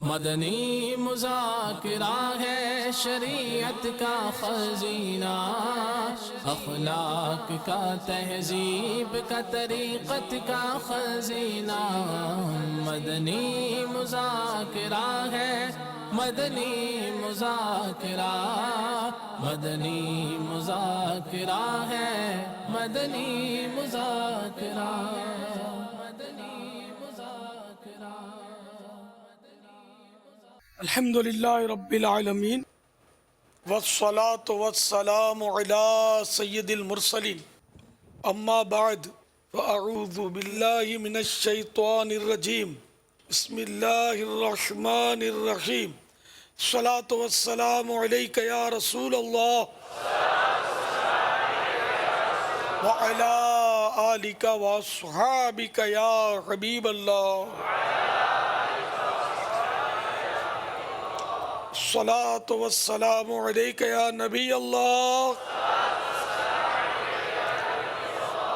مدنی مذاکرہ ہے شریعت کا خزینہ، اخلاق کا تہذیب کا طریقت کا خزینہ۔ مدنی مذاکرہ ہے، مدنی مذاکرہ، مدنی مذاکرہ ہے، مدنی مذاکرہ، مدنی مذاکرہ۔ الحمدللہ رب العالمین والصلاة والسلام علی سید المرسلین، اما بعد فاعوذ باللہ من الشیطان الرجیم، بسم اللہ الرحمن الرحیم۔ الصلاة والسلام علیک یا رسول اللہ وعلی آلک واصحابک یا حبیب اللہ۔ الصلاة والسلام علیک یا نبی اللہ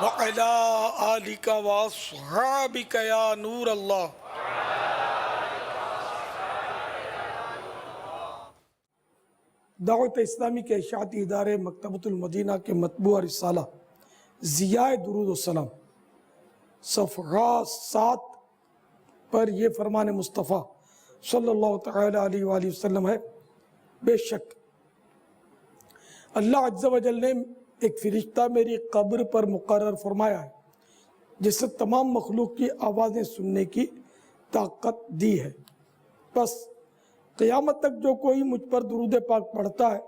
وعلی آلک واصحابک یا نور اللہ۔ دعوت اسلامی کے اشاعتی ادارے مکتبۃ المدینہ کے مطبوعہ رسالہ ضیاء درود السلام صفحہ 7 پر یہ فرمان مصطفیٰ صلی اللہ تعالی علیہ وآلہ وسلم ہے، بے شک اللہ عز و جل نے ایک فرشتہ میری قبر پر مقرر فرمایا ہے جس سے تمام مخلوق کی آوازیں سننے کی طاقت دی ہے، بس قیامت تک جو کوئی مجھ پر درود پاک پڑھتا ہے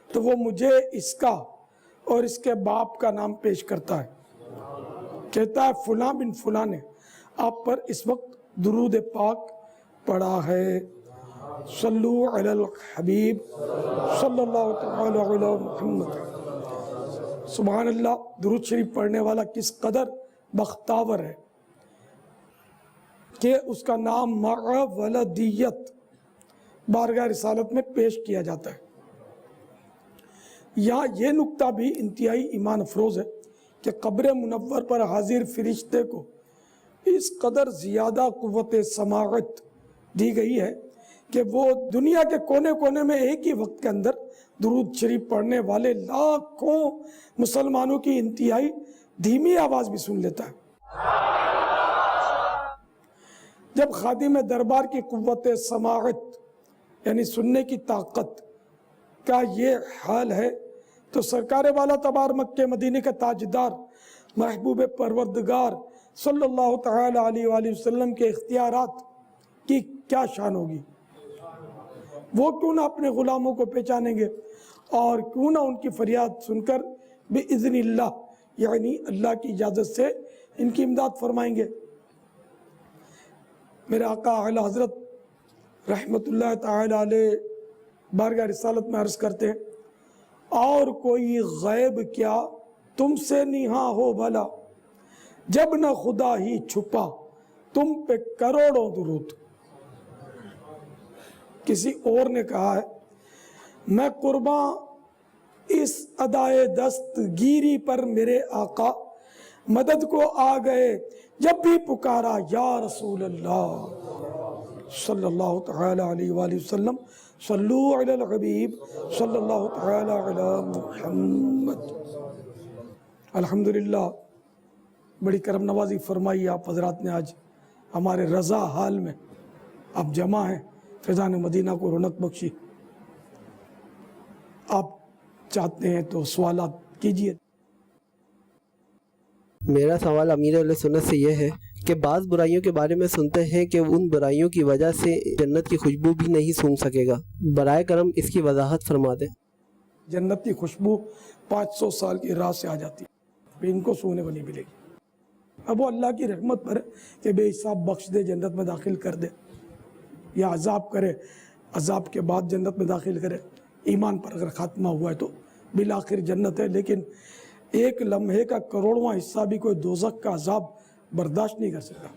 تو وہ مجھے اس کا اور اس کے باپ کا نام پیش کرتا ہے، کہتا ہے فلاں بن فلاں نے آپ پر اس وقت درود پاک پڑھا ہے۔ صلو علی الحبیب صلی اللہ تعالی علی محمد۔ سبحان اللہ، درود شریف پڑھنے والا کس قدر بختاور ہے کہ اس کا نام مع ولدیت بارگاہ رسالت میں پیش کیا جاتا ہے۔ یہاں یہ نکتہ بھی انتہائی ایمان افروز ہے کہ قبر منور پر حاضر فرشتے کو اس قدر زیادہ قوت سماعت دی گئی ہے کہ وہ دنیا کے کونے کونے میں ایک ہی وقت کے اندر درود شریف پڑھنے والے لاکھوں مسلمانوں کی انتہائی دھیمی آواز بھی سن لیتا ہے۔ جب خادم دربار کی قوت سماعت یعنی سننے کی طاقت کا یہ حال ہے تو سرکار والا تبار مکہ مدینے کا تاجدار محبوب پروردگار صلی اللہ تعالی علیہ وآلہ وسلم کے اختیارات کی کیا شان ہوگی؟ وہ کیوں نہ اپنے غلاموں کو پہچانیں گے اور کیوں نہ ان کی فریاد سن کر بِإِذْنِ اللہ یعنی اللہ کی اجازت سے ان کی امداد فرمائیں گے۔ میرے آقا اعلی حضرت رحمت اللہ تعالی علیہ بارگاہ رسالت میں عرض کرتے ہیں، اور کوئی غیب کیا تم سے نہاں ہو بھلا، جب نہ خدا ہی چھپا تم پہ کروڑوں درود۔ کسی اور نے کہا ہے، میں قرباں اس ادائے دستگیری پر میرے آقا مدد کو آ گئے، جب بھی پکارا یا رسول اللہ صلی اللہ تعالی علیہ وآلہ وسلم، صلو علی الحبیب صلی اللہ تعالی علی محمد۔ الحمدللہ بڑی کرم نوازی فرمائی آپ حضرات نے، آج ہمارے رضا حال میں آپ جمع ہیں، فیضان مدینہ کو رونق بخشی۔ آپ چاہتے ہیں تو سوالات کیجئے۔ میرا سوال امیر اہل سنت سے یہ ہے کہ بعض برائیوں کے بارے میں سنتے ہیں کہ ان برائیوں کی وجہ سے جنت کی خوشبو بھی نہیں سونگھ سکے گا، برائے کرم اس کی وضاحت فرما دیں۔ جنت کی خوشبو 500 سال کی راہ سے آ جاتی ہے، پھر ان کو سونے کو نہیں ملے گی۔ اب وہ اللہ کی رحمت پر ہے کہ بے حساب بخش دے، جنت میں داخل کر دے، یا عذاب کرے، عذاب کے بعد جنت میں داخل کرے۔ ایمان پر اگر خاتمہ ہوا ہے تو بالآخر جنت ہے، لیکن ایک لمحے کا کروڑواں حصہ بھی کوئی دوزخ کا عذاب برداشت نہیں کر سکتا۔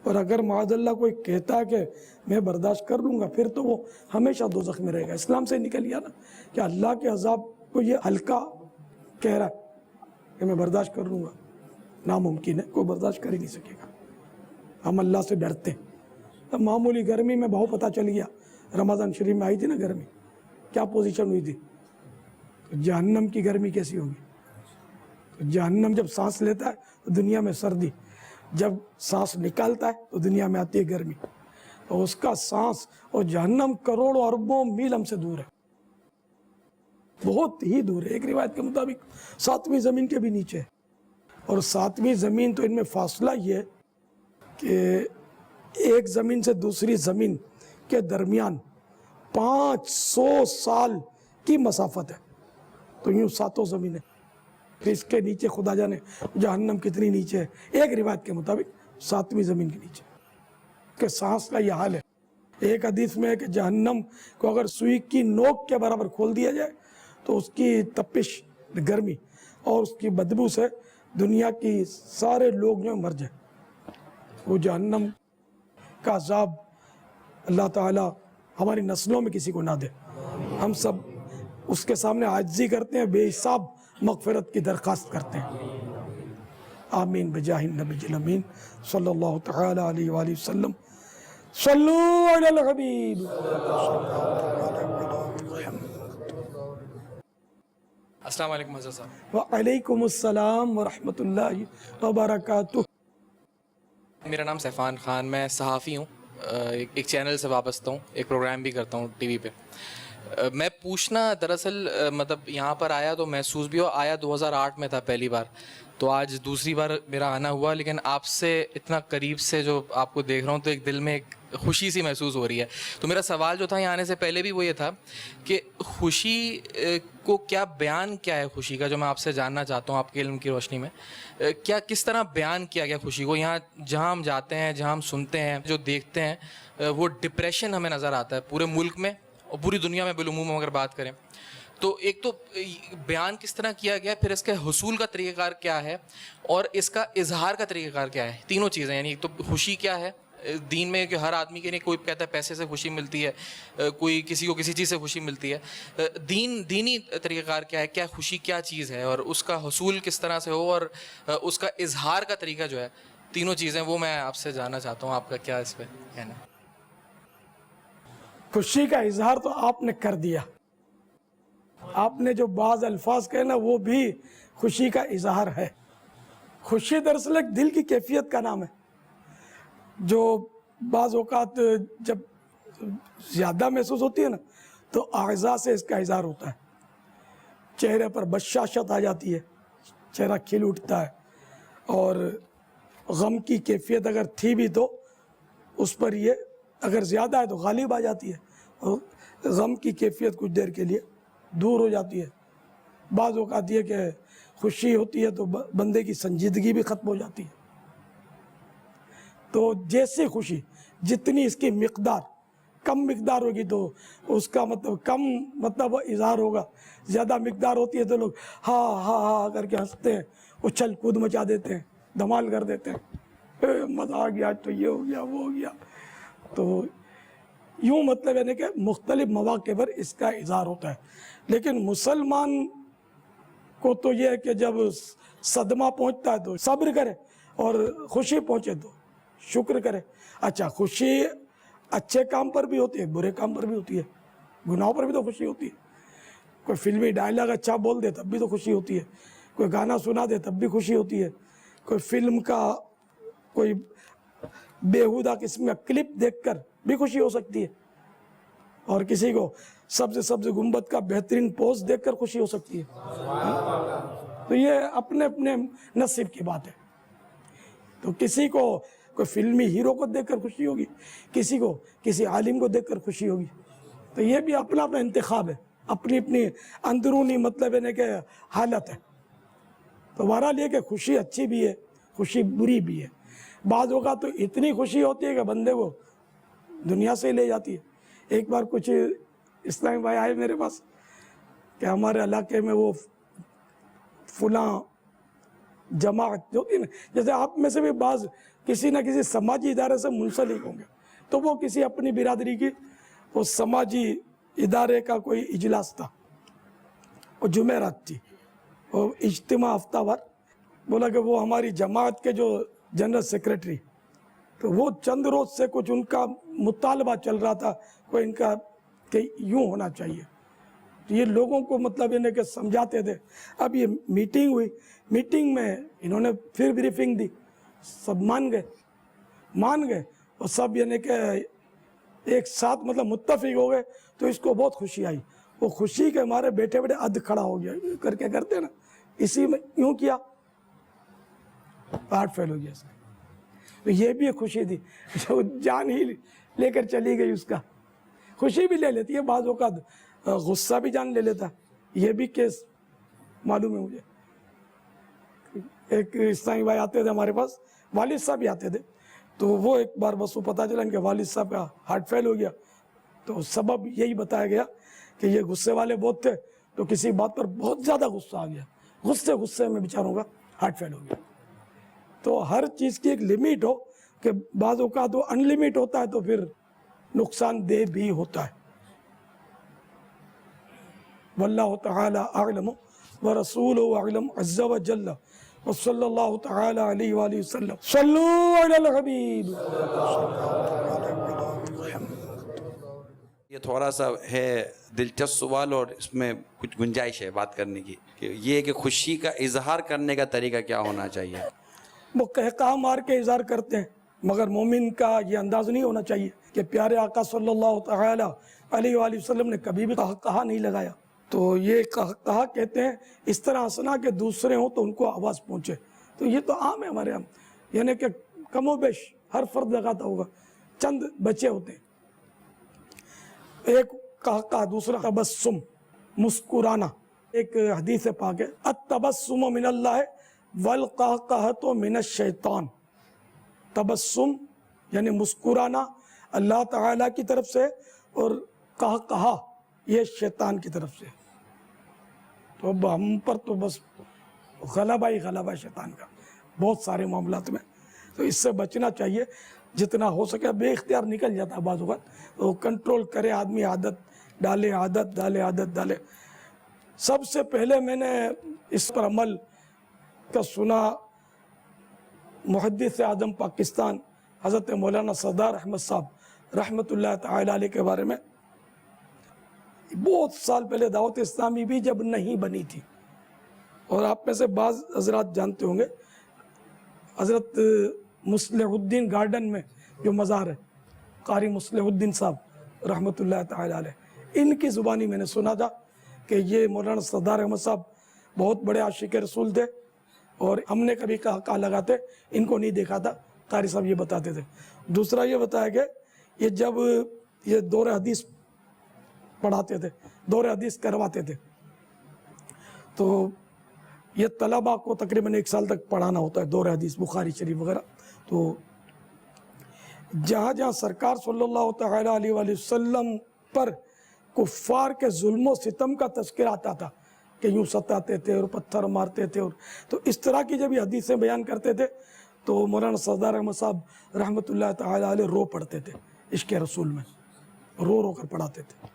اور اگر معاذ اللہ کوئی کہتا ہے کہ میں برداشت کر لوں گا، پھر تو وہ ہمیشہ دوزخ میں رہے گا۔ اسلام سے نکل گیا نا کہ اللہ کے عذاب کو یہ ہلکا کہہ رہا ہے کہ میں برداشت کر لوں گا، ناممکن ہے، کوئی برداشت کر ہی نہیں سکے گا۔ ہم اللہ سے ڈرتے ہیں، تو معمولی گرمی میں بہت پتہ چل گیا، رمضان شریف میں آئی تھی نا گرمی، کیا پوزیشن ہوئی تھی. تو جہنم کی گرمی کیسی ہوگی؟ تو جہنم جب سانس لیتا ہے تو دنیا میں سردی، جب سانس نکالتا ہے تو دنیا میں آتی ہے گرمی. تو اس کا سانس اور جہنم کروڑوں اربوں میل ہم سے دور ہے، بہت ہی دور ہے. ایک روایت کے مطابق 7ویں زمین کے بھی نیچے ہے. اور 7ویں زمین تو ان میں فاصلہ یہ ہے کہ ایک زمین سے دوسری زمین کے درمیان 500 سال کی مسافت ہے. تو یوں 7 زمین ہے. پھر اس کے نیچے خدا جانے جہنم کتنی نیچے ہے. ایک روایت کے مطابق 7ویں زمین کے نیچے کہ سانس کا یہ حال ہے. ایک حدیث میں ہے کہ جہنم کو اگر سوئی کی نوک کے برابر کھول دیا جائے تو اس کی تپش، گرمی اور اس کی بدبو سے دنیا کی سارے لوگ جو مر جائیں. وہ جہنم کا عذاب اللہ تعالیٰ ہماری نسلوں میں کسی کو نہ دے. ہم سب اس کے سامنے عاجزی کرتے ہیں، بے حساب مغفرت کی درخواست کرتے ہیں. آمین بجاہ النبی الامین صلی اللہ تعالی علیہ وآلہ وسلم. صلو علی الحبیب. السلام علیکم حضرت صاحب. وعلیکم السلام ورحمۃ اللہ وبرکاتہ. میرا نام سیفان خان، میں صحافی ہوں، ایک چینل سے وابستہ ہوں، ایک پروگرام بھی کرتا ہوں ٹی وی پہ. میں پوچھنا دراصل مطلب یہاں پر آیا تو محسوس بھی ہو، آیا 2008 میں تھا پہلی بار، تو آج دوسری بار میرا آنا ہوا. لیکن آپ سے اتنا قریب سے جو آپ کو دیکھ رہا ہوں تو ایک دل میں ایک خوشی سی محسوس ہو رہی ہے. تو میرا سوال جو تھا یہاں آنے سے پہلے بھی وہ یہ تھا کہ خوشی کو کیا بیان کیا ہے خوشی کا، جو میں آپ سے جاننا چاہتا ہوں آپ کے علم کی روشنی میں. کیا کس طرح بیان کیا گیا خوشی کو؟ یہاں جہاں ہم جاتے ہیں، جہاں ہم سنتے ہیں، جو دیکھتے ہیں، وہ ڈپریشن ہمیں نظر آتا ہے پورے ملک میں اور پوری دنیا میں بالعموم اگر بات کریں تو. ایک تو بیان کس طرح کیا گیا، پھر اس کے حصول کا طریقہ کار کیا ہے، اور اس کا اظہار کا طریقہ کار کیا ہے. تینوں چیزیں، یعنی ایک تو خوشی کیا ہے دین میں، کہ ہر آدمی کے لیے کوئی کہتا ہے پیسے سے خوشی ملتی ہے، کوئی کسی کو کسی چیز سے خوشی ملتی ہے. دینی طریقہ کار کیا ہے، کیا خوشی کیا چیز ہے، اور اس کا حصول کس طرح سے ہو، اور اس کا اظہار کا طریقہ جو ہے. تینوں چیزیں وہ میں آپ سے جاننا چاہتا ہوں، آپ کا کیا اس پہ کہنا ہے. خوشی کا اظہار تو آپ نے کر دیا. آپ نے جو بعض الفاظ کہے نا وہ بھی خوشی کا اظہار ہے. خوشی دراصل ایک دل کی کیفیت کا نام ہے جو بعض اوقات جب زیادہ محسوس ہوتی ہے نا تو اعضاء سے اس کا اظہار ہوتا ہے. چہرے پر بشاشت آ جاتی ہے، چہرہ کھل اٹھتا ہے، اور غم کی کیفیت اگر تھی بھی تو اس پر یہ اگر زیادہ ہے تو غالب آ جاتی ہے، اور غم کی کیفیت کچھ دیر کے لیے دور ہو جاتی ہے. بعض اوقات یہ کہ خوشی ہوتی ہے تو بندے کی سنجیدگی بھی ختم ہو جاتی ہے. تو جیسی خوشی جتنی اس کی مقدار کم مقدار ہوگی تو اس کا مطلب کم مطلب اظہار ہوگا. زیادہ مقدار ہوتی ہے تو لوگ ہاں ہاں ہاں کر کے ہنستے ہیں، اچھل کود مچا دیتے ہیں، دھمال کر دیتے ہیں، مزہ آ گیا، تو یہ ہو گیا وہ ہو گیا. تو یوں مطلب یعنی کہ مختلف مواقع پر اس کا اظہار ہوتا ہے. لیکن مسلمان کو تو یہ ہے کہ جب صدمہ پہنچتا ہے تو صبر کرے، اور خوشی پہنچے تو شکر کرے. اچھا، خوشی اچھے کام پر بھی ہوتی ہے، برے کام پر بھی ہوتی ہے، گناہوں پر بھی تو خوشی ہوتی ہے. کوئی فلمی ڈائلاگ اچھا بول دے تب بھی تو خوشی ہوتی ہے، کوئی گانا سنا دے تب بھی خوشی ہوتی ہے، کوئی فلم کا کوئی بیہودہ قسم کا کلپ دیکھ کر بھی خوشی ہو سکتی ہے، اور کسی کو سبز سبز گنبد کا بہترین پوز دیکھ کر خوشی ہو سکتی ہے. تو یہ اپنے اپنے نصیب کی بات ہے. تو کسی کو کوئی فلمی ہیرو کو دیکھ کر خوشی ہوگی، کسی کو کسی عالم کو دیکھ کر خوشی ہوگی. تو یہ بھی اپنا اپنا انتخاب ہے، اپنی اپنی اندرونی مطلب ہے کہ حالت ہے. تو بہرحال یہ کہ خوشی اچھی بھی ہے، خوشی بری بھی ہے. بعض اوقات تو اتنی خوشی ہوتی ہے کہ بندے کو دنیا سے لے جاتی ہے. ایک بار کچھ اسلامی بھائی آئے میرے پاس کہ ہمارے علاقے میں وہ فلاں جماعت جو ہوتی ہے نا، جیسے آپ میں سے بھی بعض کسی نہ کسی سماجی ادارے سے منسلک ہوں گے، تو وہ کسی اپنی برادری کی وہ سماجی ادارے کا کوئی اجلاس تھا، وہ جمعرات تھی، وہ اجتماع ہفتہ وار. بولا کہ وہ ہماری جماعت کے جو جنرل سیکریٹری، تو وہ چند روز سے کچھ ان کا मुतालबा चल रहा था कोई इनका कि यूं होना चाहिए, तो ये लोगों को मतलब इन्हें कि समझाते थे। अब ये मीटिंग हुई, मीटिंग में इन्होंने फिर ब्रीफिंग दी, सब मान गए और सब यानी कि एक साथ मतलब मुत्तफिक हो गए। तो इसको बहुत खुशी आई, वो खुशी के हमारे बैठे बैठे अध खड़ा हो गया, करके करते ना, इसी में यूं किया, हार्ट फेल हो गया इसका। तो ये भी एक खुशी थी, जो जान ही लेकर चली गई, उसका खुशी भी ले लेती है बाज़ औक़ात, गुस्सा भी जान ले लेता। ये भी केस मालूम है मुझे। एक इस्लामी भाई आते थे हमारे पास, वालिद साहब भी आते थे, तो वो एक बार बस वो पता चला इनके वालिद साहब का हार्ट फेल हो गया। तो सबब यही बताया गया कि ये गुस्से वाले बहुत थे, तो किसी बात पर बहुत ज़्यादा गुस्सा आ गया, गुस्से में बेचारों का हार्ट फेल हो गया। तो हर चीज़ की एक लिमिट हो, कि बाज़ औक़ात तो अनलिमिट होता है तो फिर नुकसानदेह भी होता है। वल्लाहु तआला अअलम व रसूलुहु अअलम अज़्ज़ा व जल्ल व सल्लल्लाहु तआला अलैहि व सल्लम। सल्लू अलल हबीब। ये थोड़ा सा है दिलचस्प सवाल और इसमें कुछ गुंजाइश है बात करने की, कि ये है कि खुशी का इजहार करने का तरीका क्या होना चाहिए। वो कहका मार के इज़हार करते हैं, मगर मोमिन का ये अंदाज नहीं होना चाहिए कि प्यारे आका सल्लल्लाहु तआला अलैहि वसल्लम ने कभी भी कहा नहीं लगाया। तो ये कहा कहते हैं इस तरह हंसना कि दूसरे हों तो उनको आवाज़ पहुँचे। तो ये तो आम है हमारे यहाँ, यानी कि कमोबेश हर फर्द लगाता होगा, चंद बच्चे होते हैं। एक कहा, दूसरा तबस्सुम, मुस्कुराना। एक हदीस पाक है, अत-तबस्सुम मिनल्लाह वल कहकहतु मिनश शैतान। तबस्सुम यानी मुस्कुराना अल्लाह ताला की तरफ से, और कहा ये शैतान की तरफ से। तो अब हम पर तो बस गलबा ही गलबा शैतान का बहुत सारे मामलात में, तो इससे बचना चाहिए जितना हो सके। बेइख्तियार निकल जाता है बाज़ वक़्त, तो कंट्रोल करे आदमी, आदत डाले। सबसे पहले मैंने इस पर अमल का सुना मुहद्दिस आज़म पाकिस्तान हज़रत मौलाना सरदार अहमद साहब रहमतुल्लाह तआला अलैह के बारे में। बहुत साल पहले दावत इस्लामी भी जब नहीं बनी थी, और आप में से बाज़ हज़रात जानते होंगे, हज़रत मुस्लिहुद्दीन गार्डन में जो मज़ार है, कारी मुस्लिहुद्दीन साहब रहमतुल्लाह तआला अलैह, इनकी ज़ुबानी मैंने सुना था कि ये मौलाना सरदार अहमद साहब बहुत बड़े आशिक रसूल थे, और हमने कभी कहा लगाते इनको नहीं देखा था, कारी साहब ये बताते थे। दूसरा ये बताया कि ये जब ये दौरे हदीस पढ़ाते थे, दौरे हदीस करवाते थे, तो ये तलबा को तकरीबन 1 साल तक पढ़ाना होता है दौरे हदीस, बुखारी शरीफ वगैरह। तो जहाँ जहाँ सरकार सल्लल्लाहु तआला अलैहि वसल्लम पर कुफ़ार के जुल्म सितम का तज़किरा आता था कि यूँ सताते थे और पत्थर मारते थे, और तो इस तरह की जब ये हदीसें बयान करते थे तो मौलाना सरदार अहमद साहब रहमतुल्लाह तआला अलैह रो पढ़ते थे, इश्क़ रसूल में रो कर पढ़ाते थे।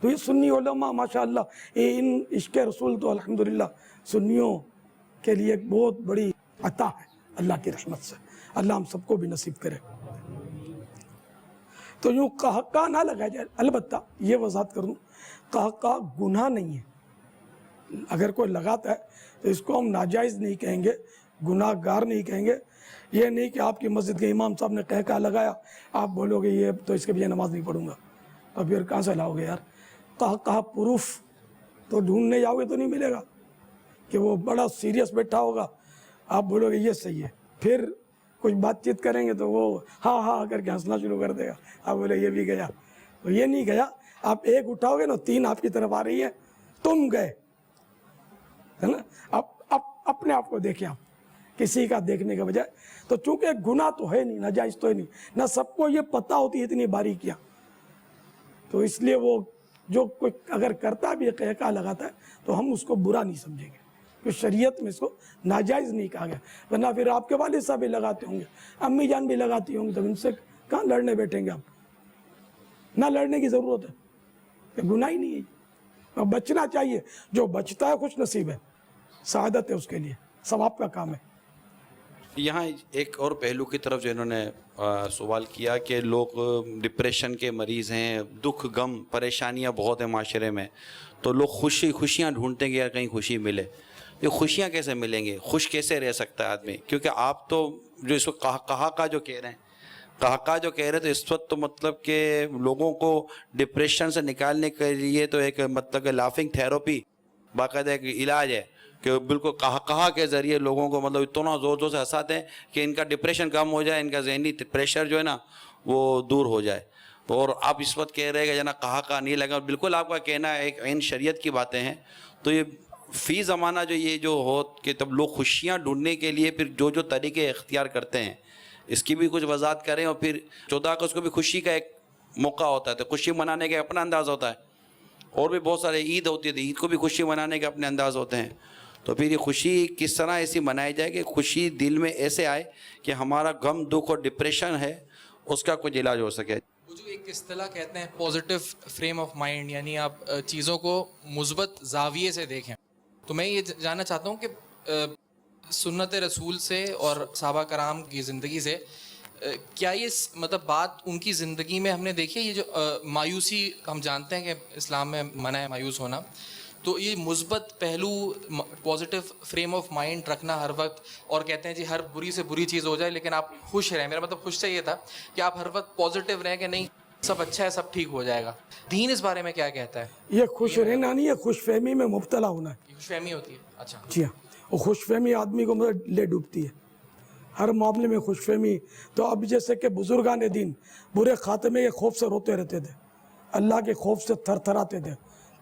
तो ये सुन्नी उलमा माशाअल्लाह, इन इश्क़ रसूल तो अल्हम्दुलिल्लाह सुन्नियों के लिए एक बहुत बड़ी अता है अल्लाह की रहमत से। अल्लाह हम सबको भी नसीब करे। तो यूँ कहका ना लगाया जाए। अलबत्ता ये वजाहत कर दूँ, कहका गुनाह नहीं है, अगर कोई लगाता है तो इसको हम नाजायज़ नहीं कहेंगे, गुनाहगार नहीं कहेंगे। ये नहीं कि आपकी मस्जिद के इमाम साहब ने कहका लगाया, आप बोलोगे ये तो इसके भी नमाज नहीं पढ़ूंगा, तो फिर कहाँ से लाओगे यार। कहा प्रूफ तो ढूंढने जाओगे तो नहीं मिलेगा, कि वो बड़ा सीरियस बैठा होगा, आप बोलोगे ये सही है, फिर कुछ बातचीत करेंगे तो वो हाँ करके हंसना शुरू कर देगा, आप बोले ये भी गया, तो ये नहीं गया। आप एक उठाओगे ना, 3 आपकी तरफ आ रही है, तुम गए, है ना। आप अपने आप को देखें, आप किसी का देखने के बजाय। तो चूंकि गुनाह तो है नहीं, नाजायज़ तो है नहीं, ना सबको ये पता होती है इतनी बारीकियाँ, तो इसलिए वो जो कोई अगर करता भी कहका लगाता है तो हम उसको बुरा नहीं समझेंगे, कि शरीयत में इसको नाजायज़ नहीं कहा गया। वरना फिर आपके वालिद साहब भी लगाते होंगे, अम्मी जान भी लगाती होंगी, तो इनसे कहाँ लड़ने बैठेंगे आप। ना लड़ने की ज़रूरत है, कि गुनाह ही नहीं है, और बचना चाहिए। जो बचता है खुश नसीब है, सआदत है उसके लिए, सवाब का काम है। यहाँ एक और पहलू की तरफ जो इन्होंने سوال کیا کہ لوگ ڈپریشن کے مریض ہیں, دکھ غم پریشانیاں بہت ہیں معاشرے میں, تو لوگ خوشیاں ڈھونڈتے ہیں کہ یار کہیں خوشی ملے. یہ خوشیاں کیسے ملیں گے, خوش کیسے رہ سکتا ہے آدمی؟ کیونکہ آپ تو جو اس کو کہا جو کہہ رہے ہیں, جو کہہ رہے تو اس وقت تو مطلب کہ لوگوں کو ڈپریشن سے نکالنے کے لیے تو ایک مطلب کہ لافنگ تھیراپی باقاعدہ ایک علاج ہے کہ بالکل کہا کے ذریعے لوگوں کو مطلب اتنا زور سے ہنساتے ہیں کہ ان کا ڈپریشن کم ہو جائے, ان کا ذہنی پریشر جو ہے نا وہ دور ہو جائے. اور آپ اس وقت کہہ رہے ہیں کہ جناب کہا نہیں لگا, بالکل آپ کا کہنا ہے ایک عین شریعت کی باتیں ہیں. تو یہ فی زمانہ جو یہ جو ہو کہ تب لوگ خوشیاں ڈھونڈنے کے لیے پھر جو طریقے اختیار کرتے ہیں, اس کی بھی کچھ وضاحت کریں. اور پھر 14 اگست کو بھی خوشی کا ایک موقع ہوتا ہے, تو خوشی منانے کا اپنا انداز ہوتا ہے, اور بھی بہت سارے عید ہوتی ہے, عید کو بھی خوشی منانے کے اپنے انداز ہوتے ہیں. تو پھر یہ خوشی کس طرح ایسی منائی جائے کہ خوشی دل میں ایسے آئے کہ ہمارا غم دکھ اور ڈپریشن ہے اس کا کچھ علاج ہو سکے. وہ جو ایک اصطلاح کہتے ہیں پازیٹیو فریم آف مائنڈ, یعنی آپ چیزوں کو مثبت زاویے سے دیکھیں. تو میں یہ جاننا چاہتا ہوں کہ سنت رسول سے اور صحابہ کرام کی زندگی سے کیا یہ مطلب بات ان کی زندگی میں ہم نے دیکھی ہے, یہ جو مایوسی ہم جانتے ہیں کہ اسلام میں منع ہے مایوس ہونا, تو یہ مثبت پہلو پازیٹیو فریم آف مائنڈ رکھنا ہر وقت, اور کہتے ہیں جی ہر بری سے بری چیز ہو جائے لیکن آپ خوش رہیں, میرا مطلب خوش سے یہ تھا کہ آپ ہر وقت پازیٹیو رہیں کہ نہیں سب اچھا ہے, سب ٹھیک ہو جائے گا. دین اس بارے میں کیا کہتا ہے؟ یہ خوش رہنا نہیں ہے, خوش فہمی میں مبتلا ہونا ہے. خوش فہمی ہوتی ہے. اچھا جی ہاں, وہ خوش فہمی آدمی کو مطلب لے ڈوبتی ہے ہر معاملے میں خوش فہمی. تو اب جیسے کہ بزرگان دین برے خاتمے کے خوف سے روتے رہتے تھے, اللہ کے خوف سے تھر تھراتے تھے,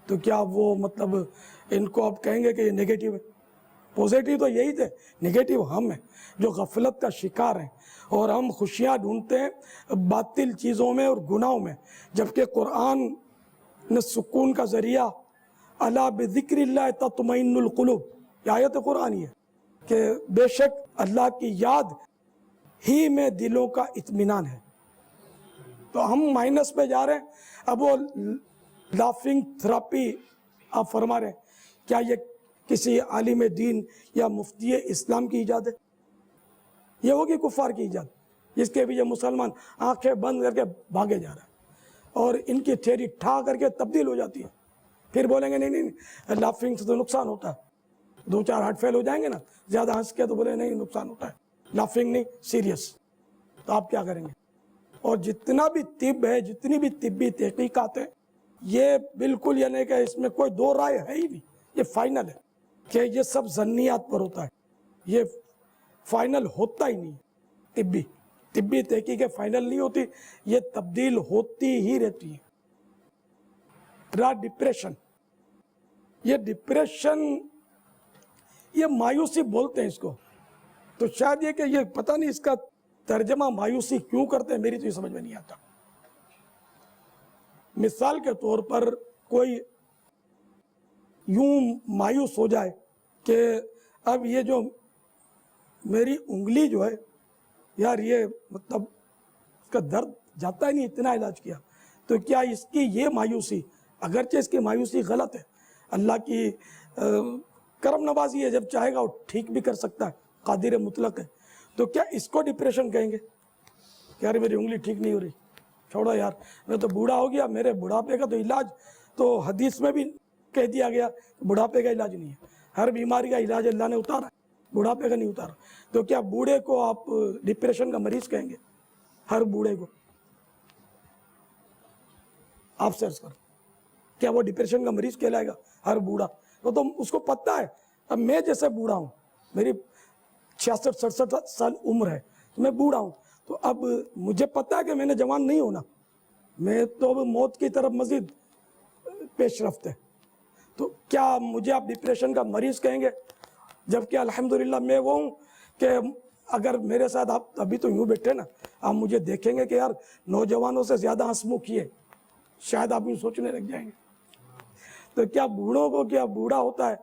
تو کیا وہ مطلب ان کو اب کہیں گے کہ یہ نگیٹو ہے؟ پوزیٹیو تو یہی تھے, نگیٹو ہم ہیں جو غفلت کا شکار ہیں, اور ہم خوشیاں ڈھونڈتے ہیں باطل چیزوں میں اور گناہوں میں, جبکہ قرآن نے سکون کا ذریعہ الا بذکر اللہ تطمئن القلوب, یہ آیت قرآنی ہے کہ بے شک اللہ کی یاد ہی میں دلوں کا اطمینان ہے. تو ہم مائنس پہ جا رہے ہیں. اب وہ لافنگ تھراپی آپ فرما رہے ہیں, کیا یہ کسی عالم دین یا مفتی اسلام کی ایجاد ہے؟ یہ ہوگی کفار کی ایجاد, جس کے بھی یہ مسلمان آنکھیں بند کر کے بھاگے جا رہا ہے اور ان کی تھیری ٹھا کر کے تبدیل ہو جاتی ہے. پھر بولیں گے نہیں لافنگ سے تو نقصان ہوتا ہے, 2-4 ہارٹ فیل ہو جائیں گے نا زیادہ ہنس کے, تو بولے نہیں نقصان ہوتا ہے, لافنگ نہیں سیریس. تو آپ کیا کریں گے؟ اور جتنا بھی طب ہے, جتنی بھی طبی تحقیقات ہیں, یہ بالکل یعنی کہ اس میں کوئی دو رائے ہے ہی نہیں, یہ فائنل ہے کہ یہ سب ظنیات پر ہوتا ہے, یہ فائنل ہوتا ہی نہیں. طبی تحقیقیں فائنل نہیں ہوتی, یہ تبدیل ہوتی ہی رہتی ہے. ڈپریشن, یہ ڈپریشن یہ مایوسی بولتے ہیں اس کو, تو شاید یہ کہ یہ پتہ نہیں اس کا ترجمہ مایوسی کیوں کرتے ہیں, میری تو یہ سمجھ میں نہیں آتا. مثال کے طور پر کوئی یوں مایوس ہو جائے کہ اب یہ جو میری انگلی جو ہے یار یہ مطلب اس کا درد جاتا ہی نہیں, اتنا علاج کیا, تو کیا اس کی یہ مایوسی, اگرچہ اس کی مایوسی غلط ہے, اللہ کی کرم نوازی ہے, جب چاہے گا وہ ٹھیک بھی کر سکتا ہے, قادر مطلق ہے, تو کیا اس کو ڈپریشن کہیں گے کہ یار میری انگلی ٹھیک نہیں ہو رہی, چھوڑو یار میں تو بوڑھا ہو گیا, میرے بڑھاپے کا تو علاج تو حدیث میں بھی کہہ دیا گیا بڑھاپے کا علاج نہیں ہے, ہر بیماری کا علاج اللہ نے اتارا ہے, بڑھاپے کا نہیں اتارا. تو کیا بوڑھے کو آپ ڈپریشن کا مریض کہیں گے؟ ہر بوڑھے کو آپ سرچ کرو, کیا وہ ڈپریشن کا مریض کہلائے گا ہر بوڑھا؟ وہ تو اس کو پتہ ہے, اب میں جیسے بوڑھا ہوں, میری 66-67 سال عمر ہے, میں بوڑھا ہوں, تو اب مجھے پتہ ہے کہ میں نے جوان نہیں ہونا, میں تو اب موت کی طرف مزید پیش رفت ہے. تو کیا مجھے آپ ڈپریشن کا مریض کہیں گے؟ جبکہ الحمدللہ میں وہ ہوں کہ اگر میرے ساتھ آپ ابھی تو یوں بیٹھے نا, آپ مجھے دیکھیں گے کہ یار نوجوانوں سے زیادہ ہنسمکھی ہے, شاید آپ یوں سوچنے لگ جائیں گے. تو کیا بوڑھوں کو, کیا بوڑھا ہوتا ہے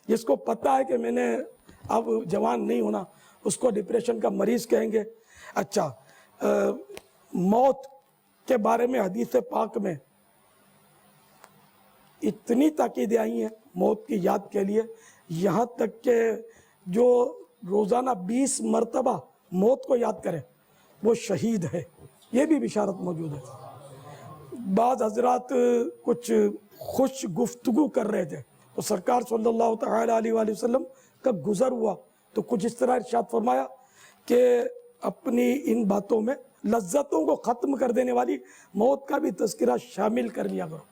جس کو پتہ ہے کہ میں نے اب جوان نہیں ہونا, اس کو ڈپریشن کا مریض کہیں گے؟ اچھا, موت کے بارے میں حدیث پاک میں اتنی تاکیدیں آئی ہیں موت کی یاد کے لیے, یہاں تک کہ جو روزانہ 20 مرتبہ موت کو یاد کرے وہ शहीद है, ये भी बिशारत मौजूद है। बाद हजरात कुछ खुश गुफ्तगू कर रहे थे तो सरकार सल्लल्लाहु तआला अलैहि वसल्लम का गुज़र हुआ तो कुछ इस तरह इरशाद फरमाया कि अपनी इन बातों में लज्जतों को ख़त्म कर देने वाली मौत का भी तज़किरा शामिल कर लिया करो।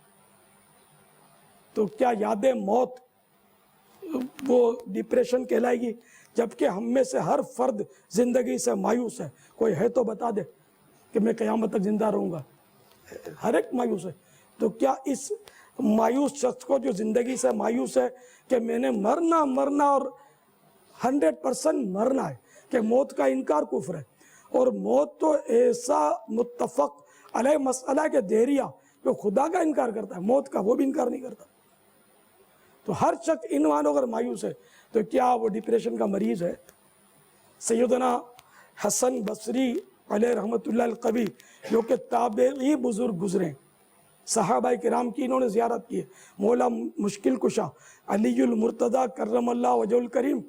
तो क्या याद मौत वो डिप्रेशन कहलाएगी? जबकि हम में से हर फर्द ज़िंदगी से मायूस है। कोई है तो बता दे कि मैं क़यामत तक ज़िंदा रहूँगा। हर एक मायूस है। तो क्या इस मायूस शख्स को जो ज़िंदगी से मायूस है कि मैंने मरना और 100% मरना है, कि मौत का इनकार कुफ्र है। और मौत तो ऐसा मुत्तफ़क़ अलैह मसला के देरिया जो खुदा का इनकार करता है, मौत का वो भी इनकार नहीं करता। तो हर शख्स इन मानों अगर मायूस है तो क्या वो डिप्रेशन का मरीज़ है? सैयदना हसन बसरी अलैह रहमतुल्लाह अल-कवी जो कि ताबेई बुज़ुर्ग गुज़रे, सहाबा किराम की इन्होंने ज़ियारत की है। मौला मुश्किल कुशा अलीयुल मुर्तज़ा करमल्लाह वजहुल करीम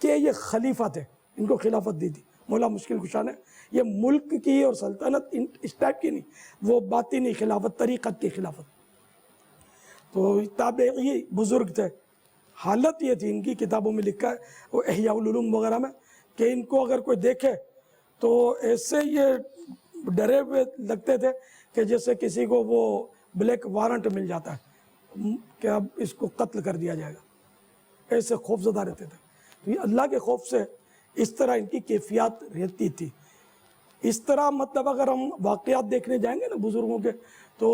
के ये खलीफा थे, इनको खिलाफत दी थी मौला मुश्किल कुशा ने। ये मुल्क की और सल्तनत इस टाइप की नहीं, वो बातिनी खिलाफत, तरीक़त की खिलाफत। तो ताबेई बुज़ुर्ग थे। हालत ये थी, इनकी किताबों में लिखा है वो इह्या उल उलूम वगैरह में, कि इनको अगर कोई देखे तो ऐसे ये डरे हुए लगते थे कि जैसे किसी को वो ब्लैक वारंट मिल जाता है कि अब इसको कत्ल कर दिया जाएगा। ऐसे खौफज़दा रहते थे। तो ये अल्लाह के खौफ से इस तरह इनकी कैफियत रहती थी। इस तरह मतलब अगर हम वाक़यात देखने जाएंगे ना बुज़ुर्गों के, तो